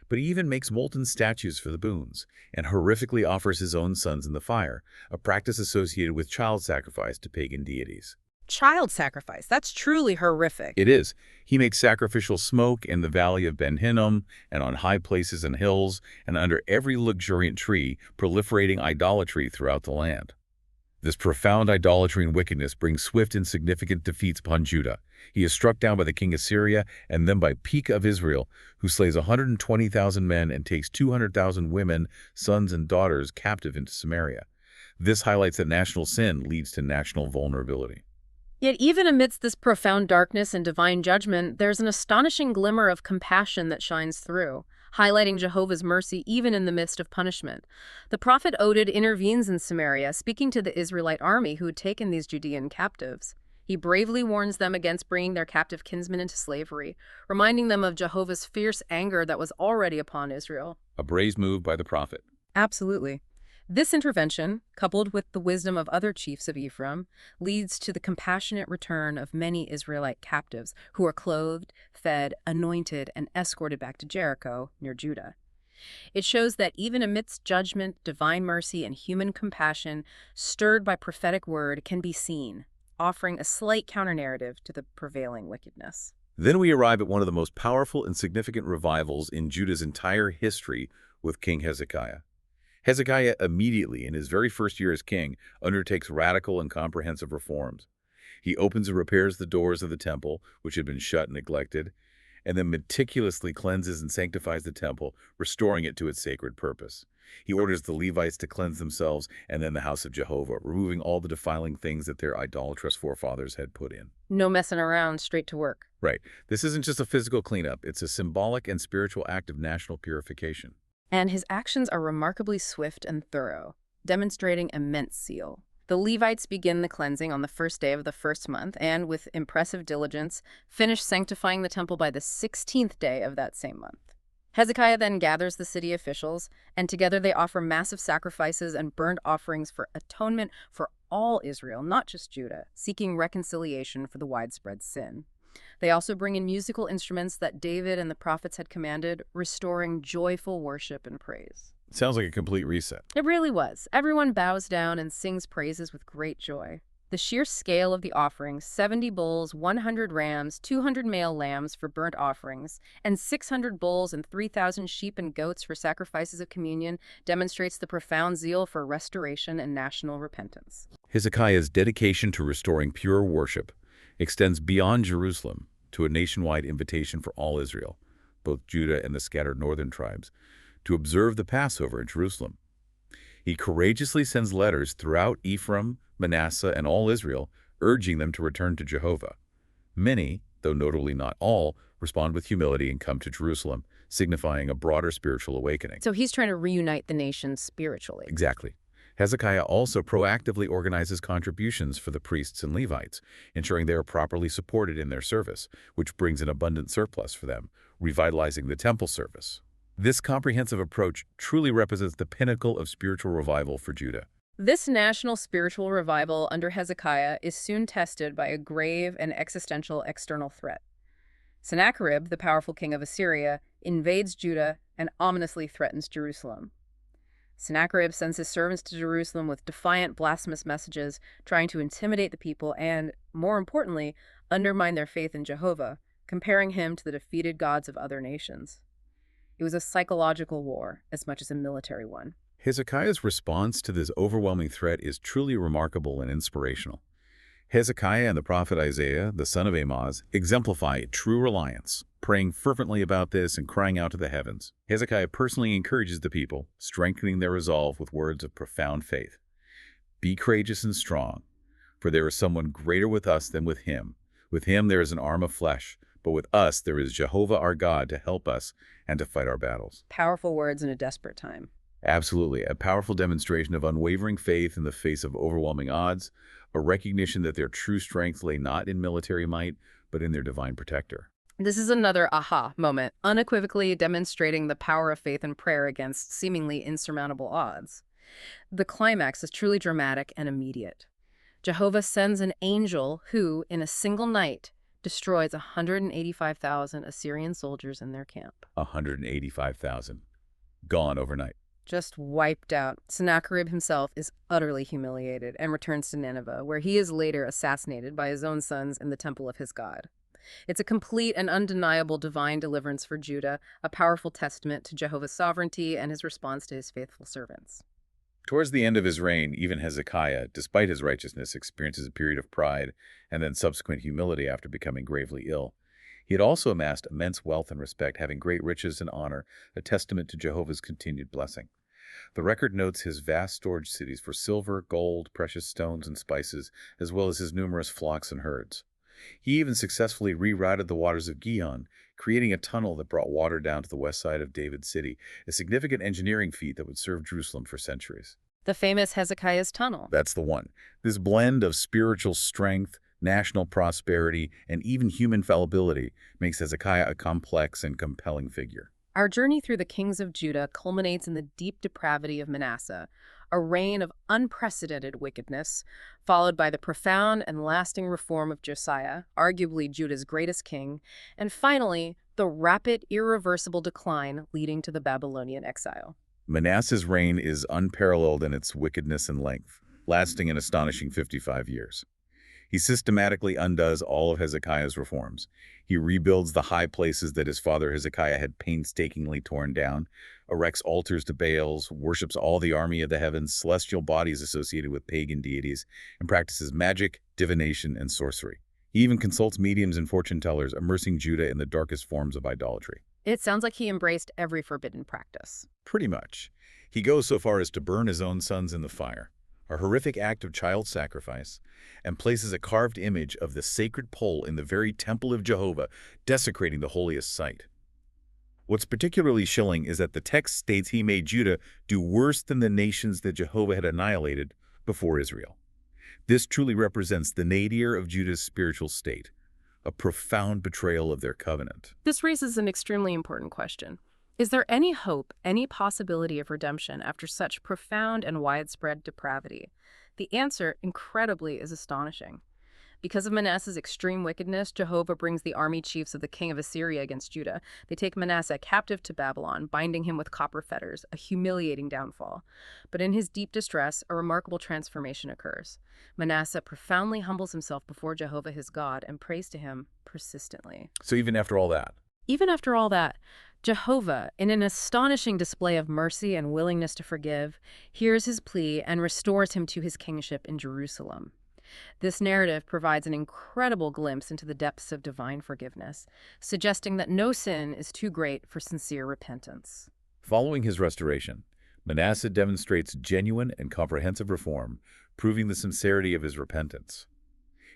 but he even makes molten statues for the boons, and horrifically offers his own sons in the fire, a practice associated with child sacrifice to pagan deities. Child sacrifice. That's truly horrific. It is. He makes sacrificial smoke in the valley of Ben Hinnom, and on high places and hills, and under every luxuriant tree, proliferating idolatry throughout the land. This profound idolatry and wickedness brings swift and significant defeats upon Judah. He is struck down by the king of Syria, and then by Pekah of Israel, who slays 120,000 men and takes 200,000 women, sons, and daughters captive into Samaria. This highlights that national sin leads to national vulnerability. Yet even amidst this profound darkness and divine judgment, there's an astonishing glimmer of compassion that shines through, highlighting Jehovah's mercy even in the midst of punishment. The prophet Oded intervenes in Samaria, speaking to the Israelite army who had taken these Judean captives. He bravely warns them against bringing their captive kinsmen into slavery, reminding them of Jehovah's fierce anger that was already upon Israel. A brave move by the prophet. Absolutely. This intervention, coupled with the wisdom of other chiefs of Ephraim, leads to the compassionate return of many Israelite captives who are clothed, fed, anointed, and escorted back to Jericho, near Judah. It shows that even amidst judgment, divine mercy, and human compassion, stirred by prophetic word, can be seen, offering a slight counter-narrative to the prevailing wickedness. Then we arrive at one of the most powerful and significant revivals in Judah's entire history with King Hezekiah. Hezekiah immediately, in his very first year as king, undertakes radical and comprehensive reforms. He opens and repairs the doors of the temple, which had been shut and neglected, and then meticulously cleanses and sanctifies the temple, restoring it to its sacred purpose. He orders the Levites to cleanse themselves and then the house of Jehovah, removing all the defiling things that their idolatrous forefathers had put in. No messing around, straight to work. Right. This isn't just a physical cleanup. It's a symbolic and spiritual act of national purification. And his actions are remarkably swift and thorough, demonstrating immense zeal. The Levites begin the cleansing on the first day of the first month and, with impressive diligence, finish sanctifying the temple by the 16th day of that same month. Hezekiah then gathers the city officials, and together they offer massive sacrifices and burnt offerings for atonement for all Israel, not just Judah, seeking reconciliation for the widespread sin. They also bring in musical instruments that David and the prophets had commanded, restoring joyful worship and praise. Sounds like a complete reset. It really was. Everyone bows down and sings praises with great joy. The sheer scale of the offerings, 70 bulls, 100 rams, 200 male lambs for burnt offerings, and 600 bulls and 3,000 sheep and goats for sacrifices of communion, demonstrates the profound zeal for restoration and national repentance. Hezekiah's dedication to restoring pure worship extends beyond Jerusalem to a nationwide invitation for all Israel, both Judah and the scattered northern tribes, to observe the Passover in Jerusalem. He courageously sends letters throughout Ephraim, Manasseh, and all Israel, urging them to return to Jehovah. Many, though notably not all, respond with humility and come to Jerusalem, signifying a broader spiritual awakening. So he's trying to reunite the nation spiritually. Exactly. Hezekiah also proactively organizes contributions for the priests and Levites, ensuring they are properly supported in their service, which brings an abundant surplus for them, revitalizing the temple service. This comprehensive approach truly represents the pinnacle of spiritual revival for Judah. This national spiritual revival under Hezekiah is soon tested by a grave and existential external threat. Sennacherib, the powerful king of Assyria, invades Judah and ominously threatens Jerusalem. Sennacherib sends his servants to Jerusalem with defiant, blasphemous messages, trying to intimidate the people and, more importantly, undermine their faith in Jehovah, comparing him to the defeated gods of other nations. It was a psychological war as much as a military one. Hezekiah's response to this overwhelming threat is truly remarkable and inspirational. Hezekiah and the prophet Isaiah, the son of Amoz, exemplify true reliance, praying fervently about this and crying out to the heavens. Hezekiah personally encourages the people, strengthening their resolve with words of profound faith. Be courageous and strong, for there is someone greater with us than with him. With him there is an arm of flesh, but with us there is Jehovah our God to help us and to fight our battles. Powerful words in a desperate time. Absolutely, a powerful demonstration of unwavering faith in the face of overwhelming odds, a recognition that their true strength lay not in military might, but in their divine protector. This is another aha moment, unequivocally demonstrating the power of faith and prayer against seemingly insurmountable odds. The climax is truly dramatic and immediate. Jehovah sends an angel who, in a single night, destroys 185,000 Assyrian soldiers in their camp. 185,000. Gone overnight. Just wiped out. Sennacherib himself is utterly humiliated and returns to Nineveh, where he is later assassinated by his own sons in the temple of his god. It's a complete and undeniable divine deliverance for Judah, a powerful testament to Jehovah's sovereignty and his response to his faithful servants. Towards the end of his reign, even Hezekiah, despite his righteousness, experiences a period of pride and then subsequent humility after becoming gravely ill. He had also amassed immense wealth and respect, having great riches and honor, a testament to Jehovah's continued blessing. The record notes his vast storage cities for silver, gold, precious stones, and spices, as well as his numerous flocks and herds. He even successfully rerouted the waters of Gihon, creating a tunnel that brought water down to the west side of David's city, a significant engineering feat that would serve Jerusalem for centuries. The famous Hezekiah's Tunnel. That's the one. This blend of spiritual strength, national prosperity, and even human fallibility makes Hezekiah a complex and compelling figure. Our journey through the kings of Judah culminates in the deep depravity of Manasseh, a reign of unprecedented wickedness, followed by the profound and lasting reform of Josiah, arguably Judah's greatest king, and finally, the rapid, irreversible decline leading to the Babylonian exile. Manasseh's reign is unparalleled in its wickedness and length, lasting an astonishing 55 years. He systematically undoes all of Hezekiah's reforms. He rebuilds the high places that his father Hezekiah had painstakingly torn down, erects altars to Baals, worships all the army of the heavens, celestial bodies associated with pagan deities, and practices magic, divination, and sorcery. He even consults mediums and fortune-tellers, immersing Judah in the darkest forms of idolatry. It sounds like he embraced every forbidden practice. Pretty much. He goes so far as to burn his own sons in the fire, a horrific act of child sacrifice, and places a carved image of the sacred pole in the very temple of Jehovah, desecrating the holiest site. What's particularly chilling is that the text states he made Judah do worse than the nations that Jehovah had annihilated before Israel. This truly represents the nadir of Judah's spiritual state, a profound betrayal of their covenant. This raises an extremely important question. Is there any hope, any possibility of redemption after such profound and widespread depravity? The answer, incredibly, is astonishing. Because of Manasseh's extreme wickedness, Jehovah brings the army chiefs of the king of Assyria against Judah. They take Manasseh captive to Babylon, binding him with copper fetters, a humiliating downfall. But in his deep distress, a remarkable transformation occurs. Manasseh profoundly humbles himself before Jehovah his God and prays to him persistently. So even after all that, Jehovah, in an astonishing display of mercy and willingness to forgive, hears his plea and restores him to his kingship in Jerusalem. This narrative provides an incredible glimpse into the depths of divine forgiveness, suggesting that no sin is too great for sincere repentance. following his restoration, Manasseh demonstrates genuine and comprehensive reform, proving the sincerity of his repentance.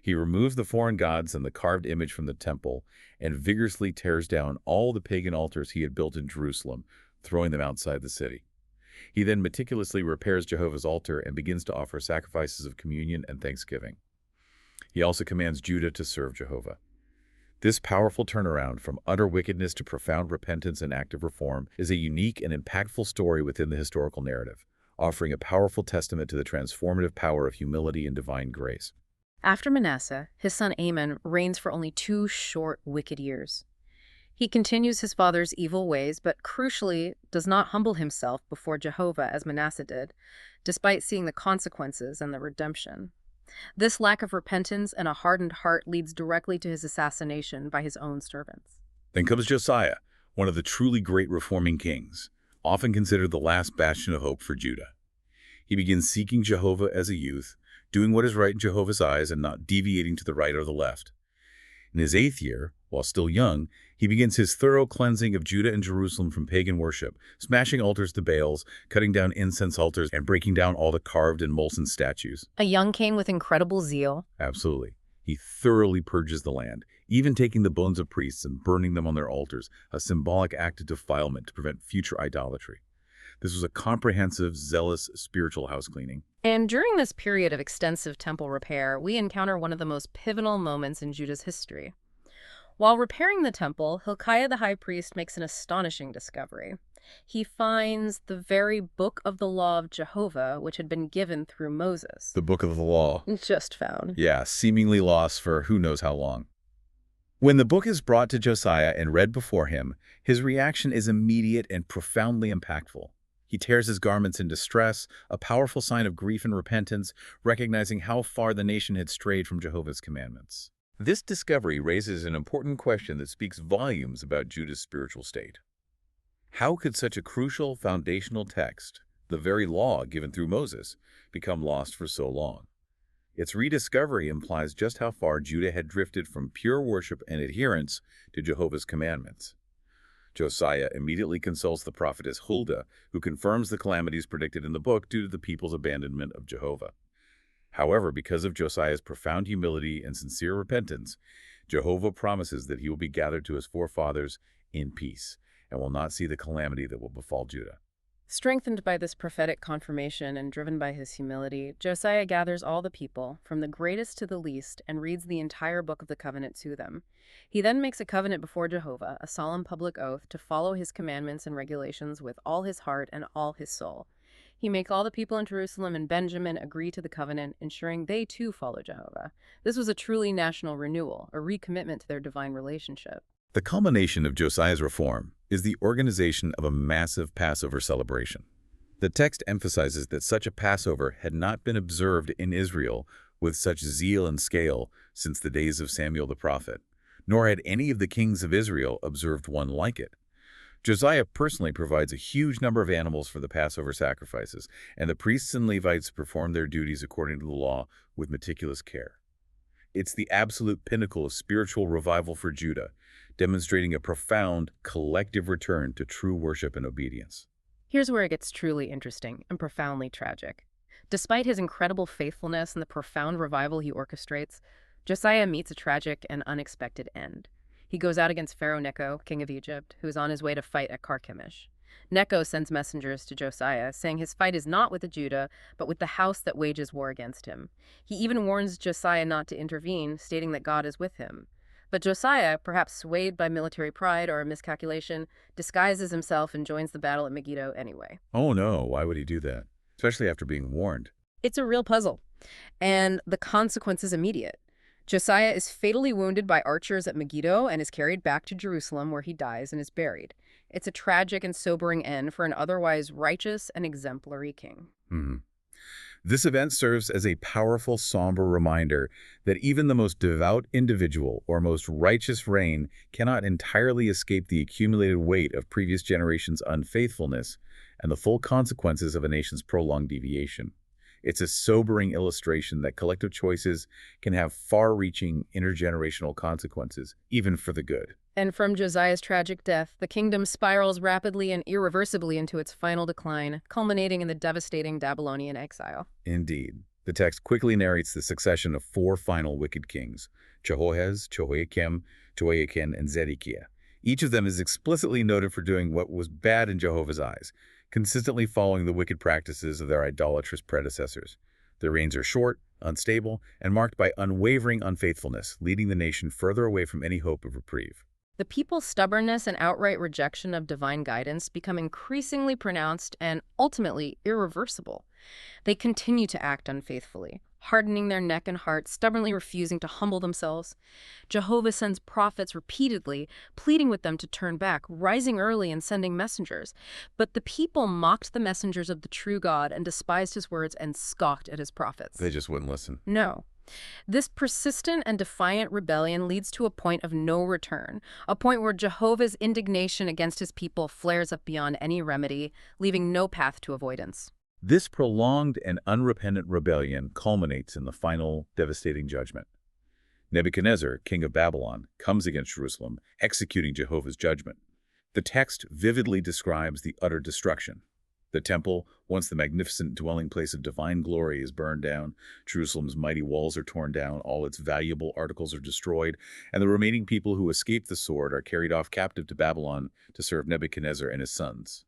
He removes the foreign gods and the carved image from the temple and vigorously tears down all the pagan altars he had built in Jerusalem, throwing them outside the city. He then meticulously repairs Jehovah's altar and begins to offer sacrifices of communion and thanksgiving. He also commands Judah to serve Jehovah. This powerful turnaround from utter wickedness to profound repentance and active reform is a unique and impactful story within the historical narrative, offering a powerful testament to the transformative power of humility and divine grace. After Manasseh, his son Amon reigns for only 2 short, wicked years. He continues his father's evil ways, but crucially does not humble himself before Jehovah as Manasseh did, despite seeing the consequences and the redemption. This lack of repentance and a hardened heart leads directly to his assassination by his own servants. Then comes Josiah, one of the truly great reforming kings, often considered the last bastion of hope for Judah. He begins seeking Jehovah as a youth, doing what is right in Jehovah's eyes and not deviating to the right or the left. In his 8th year, while still young, he begins his thorough cleansing of Judah and Jerusalem from pagan worship, smashing altars to Baals, cutting down incense altars, and breaking down all the carved and molten statues. A young king with incredible zeal. Absolutely. He thoroughly purges the land, even taking the bones of priests and burning them on their altars, a symbolic act of defilement to prevent future idolatry. This was a comprehensive, zealous, spiritual house cleaning. And during this period of extensive temple repair, we encounter one of the most pivotal moments in Judah's history. While repairing the temple, Hilkiah the high priest makes an astonishing discovery. He finds the very book of the law of Jehovah, which had been given through Moses. The book of the law. Just found. Yeah, seemingly lost for who knows how long. When the book is brought to Josiah and read before him, his reaction is immediate and profoundly impactful. He tears his garments in distress, a powerful sign of grief and repentance, recognizing how far the nation had strayed from Jehovah's commandments. This discovery raises an important question that speaks volumes about Judah's spiritual state. How could such a crucial foundational text, the very law given through Moses, become lost for so long? Its rediscovery implies just how far Judah had drifted from pure worship and adherence to Jehovah's commandments. Josiah immediately consults the prophetess Huldah, who confirms the calamities predicted in the book due to the people's abandonment of Jehovah. However, because of Josiah's profound humility and sincere repentance, Jehovah promises that he will be gathered to his forefathers in peace and will not see the calamity that will befall Judah. Strengthened by this prophetic confirmation and driven by his humility, Josiah gathers all the people, from the greatest to the least, and reads the entire book of the covenant to them. He then makes a covenant before Jehovah, a solemn public oath, to follow his commandments and regulations with all his heart and all his soul. He makes all the people in Jerusalem and Benjamin agree to the covenant, ensuring they too follow Jehovah. This was a truly national renewal, a recommitment to their divine relationship. The culmination of Josiah's reform is the organization of a massive Passover celebration. The text emphasizes that such a Passover had not been observed in Israel with such zeal and scale since the days of Samuel the prophet, nor had any of the kings of Israel observed one like it. Josiah personally provides a huge number of animals for the Passover sacrifices, and the priests and Levites perform their duties according to the law with meticulous care. It's the absolute pinnacle of spiritual revival for Judah, demonstrating a profound, collective return to true worship and obedience. Here's where it gets truly interesting and profoundly tragic. Despite his incredible faithfulness and the profound revival he orchestrates, Josiah meets a tragic and unexpected end. He goes out against Pharaoh Necho, king of Egypt, who is on his way to fight at Carchemish. Necho sends messengers to Josiah, saying his fight is not with Judah, but with the house that wages war against him. He even warns Josiah not to intervene, stating that God is with him. But Josiah, perhaps swayed by military pride or a miscalculation, disguises himself and joins the battle at Megiddo anyway. Oh no, why would he do that? Especially after being warned. It's a real puzzle, and the consequence is immediate. Josiah is fatally wounded by archers at Megiddo and is carried back to Jerusalem, where he dies and is buried. It's a tragic and sobering end for an otherwise righteous and exemplary king. This event serves as a powerful, somber reminder that even the most devout individual or most righteous reign cannot entirely escape the accumulated weight of previous generations' unfaithfulness and the full consequences of a nation's prolonged deviation. It's a sobering illustration that collective choices can have far-reaching intergenerational consequences, even for the good. And from Josiah's tragic death, the kingdom spirals rapidly and irreversibly into its final decline, culminating in the devastating Babylonian exile. Indeed. The text quickly narrates the succession of 4 final wicked kings, Jehoahaz, Jehoiakim, Jehoiakim, and Zedekiah. Each of them is explicitly noted for doing what was bad in Jehovah's eyes, consistently following the wicked practices of their idolatrous predecessors. Their reigns are short, unstable, and marked by unwavering unfaithfulness, leading the nation further away from any hope of reprieve. The people's stubbornness and outright rejection of divine guidance become increasingly pronounced and ultimately irreversible. They continue to act unfaithfully, hardening their neck and heart, stubbornly refusing to humble themselves. Jehovah sends prophets repeatedly, pleading with them to turn back, rising early and sending messengers. But the people mocked the messengers of the true God and despised his words and scoffed at his prophets. They just wouldn't listen. No. This persistent and defiant rebellion leads to a point of no return, a point where Jehovah's indignation against his people flares up beyond any remedy, leaving no path to avoidance. This prolonged and unrepentant rebellion culminates in the final devastating judgment. Nebuchadnezzar, king of Babylon, comes against Jerusalem, executing Jehovah's judgment. The text vividly describes the utter destruction. The temple, once the magnificent dwelling place of divine glory, is burned down. Jerusalem's mighty walls are torn down, all its valuable articles are destroyed, and the remaining people who escaped the sword are carried off captive to Babylon to serve Nebuchadnezzar and his sons.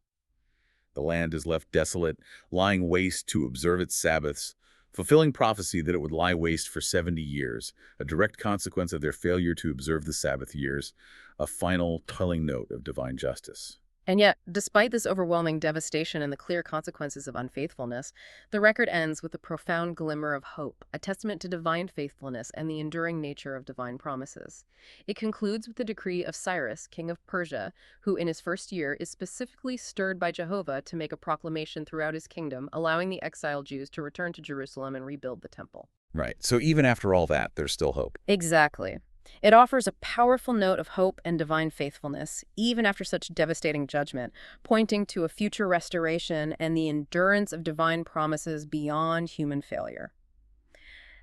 The land is left desolate, lying waste to observe its Sabbaths, fulfilling prophecy that it would lie waste for 70 years, a direct consequence of their failure to observe the Sabbath years, a final telling note of divine justice. And yet, despite this overwhelming devastation and the clear consequences of unfaithfulness, the record ends with a profound glimmer of hope, a testament to divine faithfulness and the enduring nature of divine promises. It concludes with the decree of Cyrus, king of Persia, who in his first year is specifically stirred by Jehovah to make a proclamation throughout his kingdom, allowing the exiled Jews to return to Jerusalem and rebuild the temple. Right. So even after all that, there's still hope. Exactly. It offers a powerful note of hope and divine faithfulness, even after such devastating judgment, pointing to a future restoration and the endurance of divine promises beyond human failure.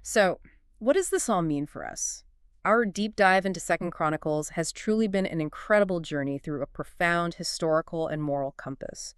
So, what does this all mean for us? Our deep dive into Second Chronicles has truly been an incredible journey through a profound historical and moral compass.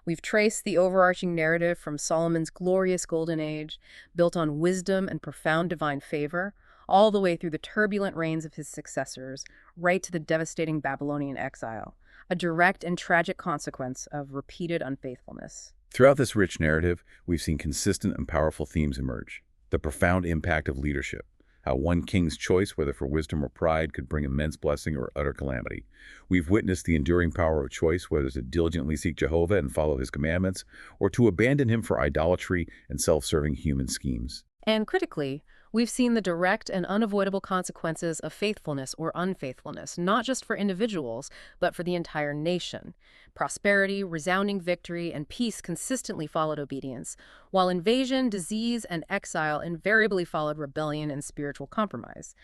We've traced the overarching narrative from Solomon's glorious golden age, built on wisdom and profound divine favor, all the way through the turbulent reigns of his successors, right to the devastating Babylonian exile, a direct and tragic consequence of repeated unfaithfulness. Throughout this rich narrative, we've seen consistent and powerful themes emerge. The profound impact of leadership, how one king's choice, whether for wisdom or pride, could bring immense blessing or utter calamity. We've witnessed the enduring power of choice, whether to diligently seek Jehovah and follow his commandments, or to abandon him for idolatry and self-serving human schemes. And critically, we've seen the direct and unavoidable consequences of faithfulness or unfaithfulness, not just for individuals, but for the entire nation. Prosperity, resounding victory, and peace consistently followed obedience, while invasion, disease, and exile invariably followed rebellion and spiritual compromise.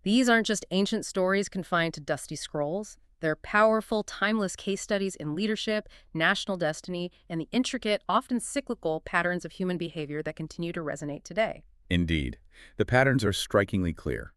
These aren't just ancient stories confined to dusty scrolls. They're powerful, timeless case studies in leadership, national destiny, and the intricate, often cyclical patterns of human behavior that continue to resonate today. Indeed, the patterns are strikingly clear.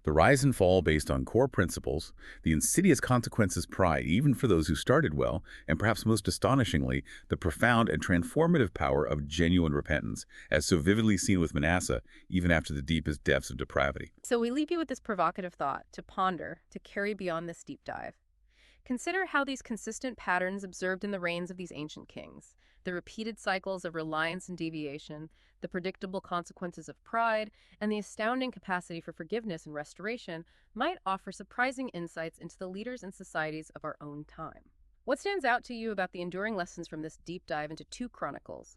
The rise and fall based on core principles, the insidious consequences pride, even for those who started well, and perhaps most astonishingly, the profound and transformative power of genuine repentance, as so vividly seen with Manasseh, even after the deepest depths of depravity. So we leave you with this provocative thought to ponder, to carry beyond this deep dive. Consider how these consistent patterns observed in the reigns of these ancient kings, the repeated cycles of reliance and deviation, the predictable consequences of pride, and the astounding capacity for forgiveness and restoration might offer surprising insights into the leaders and societies of our own time. What stands out to you about the enduring lessons from this deep dive into 2 Chronicles?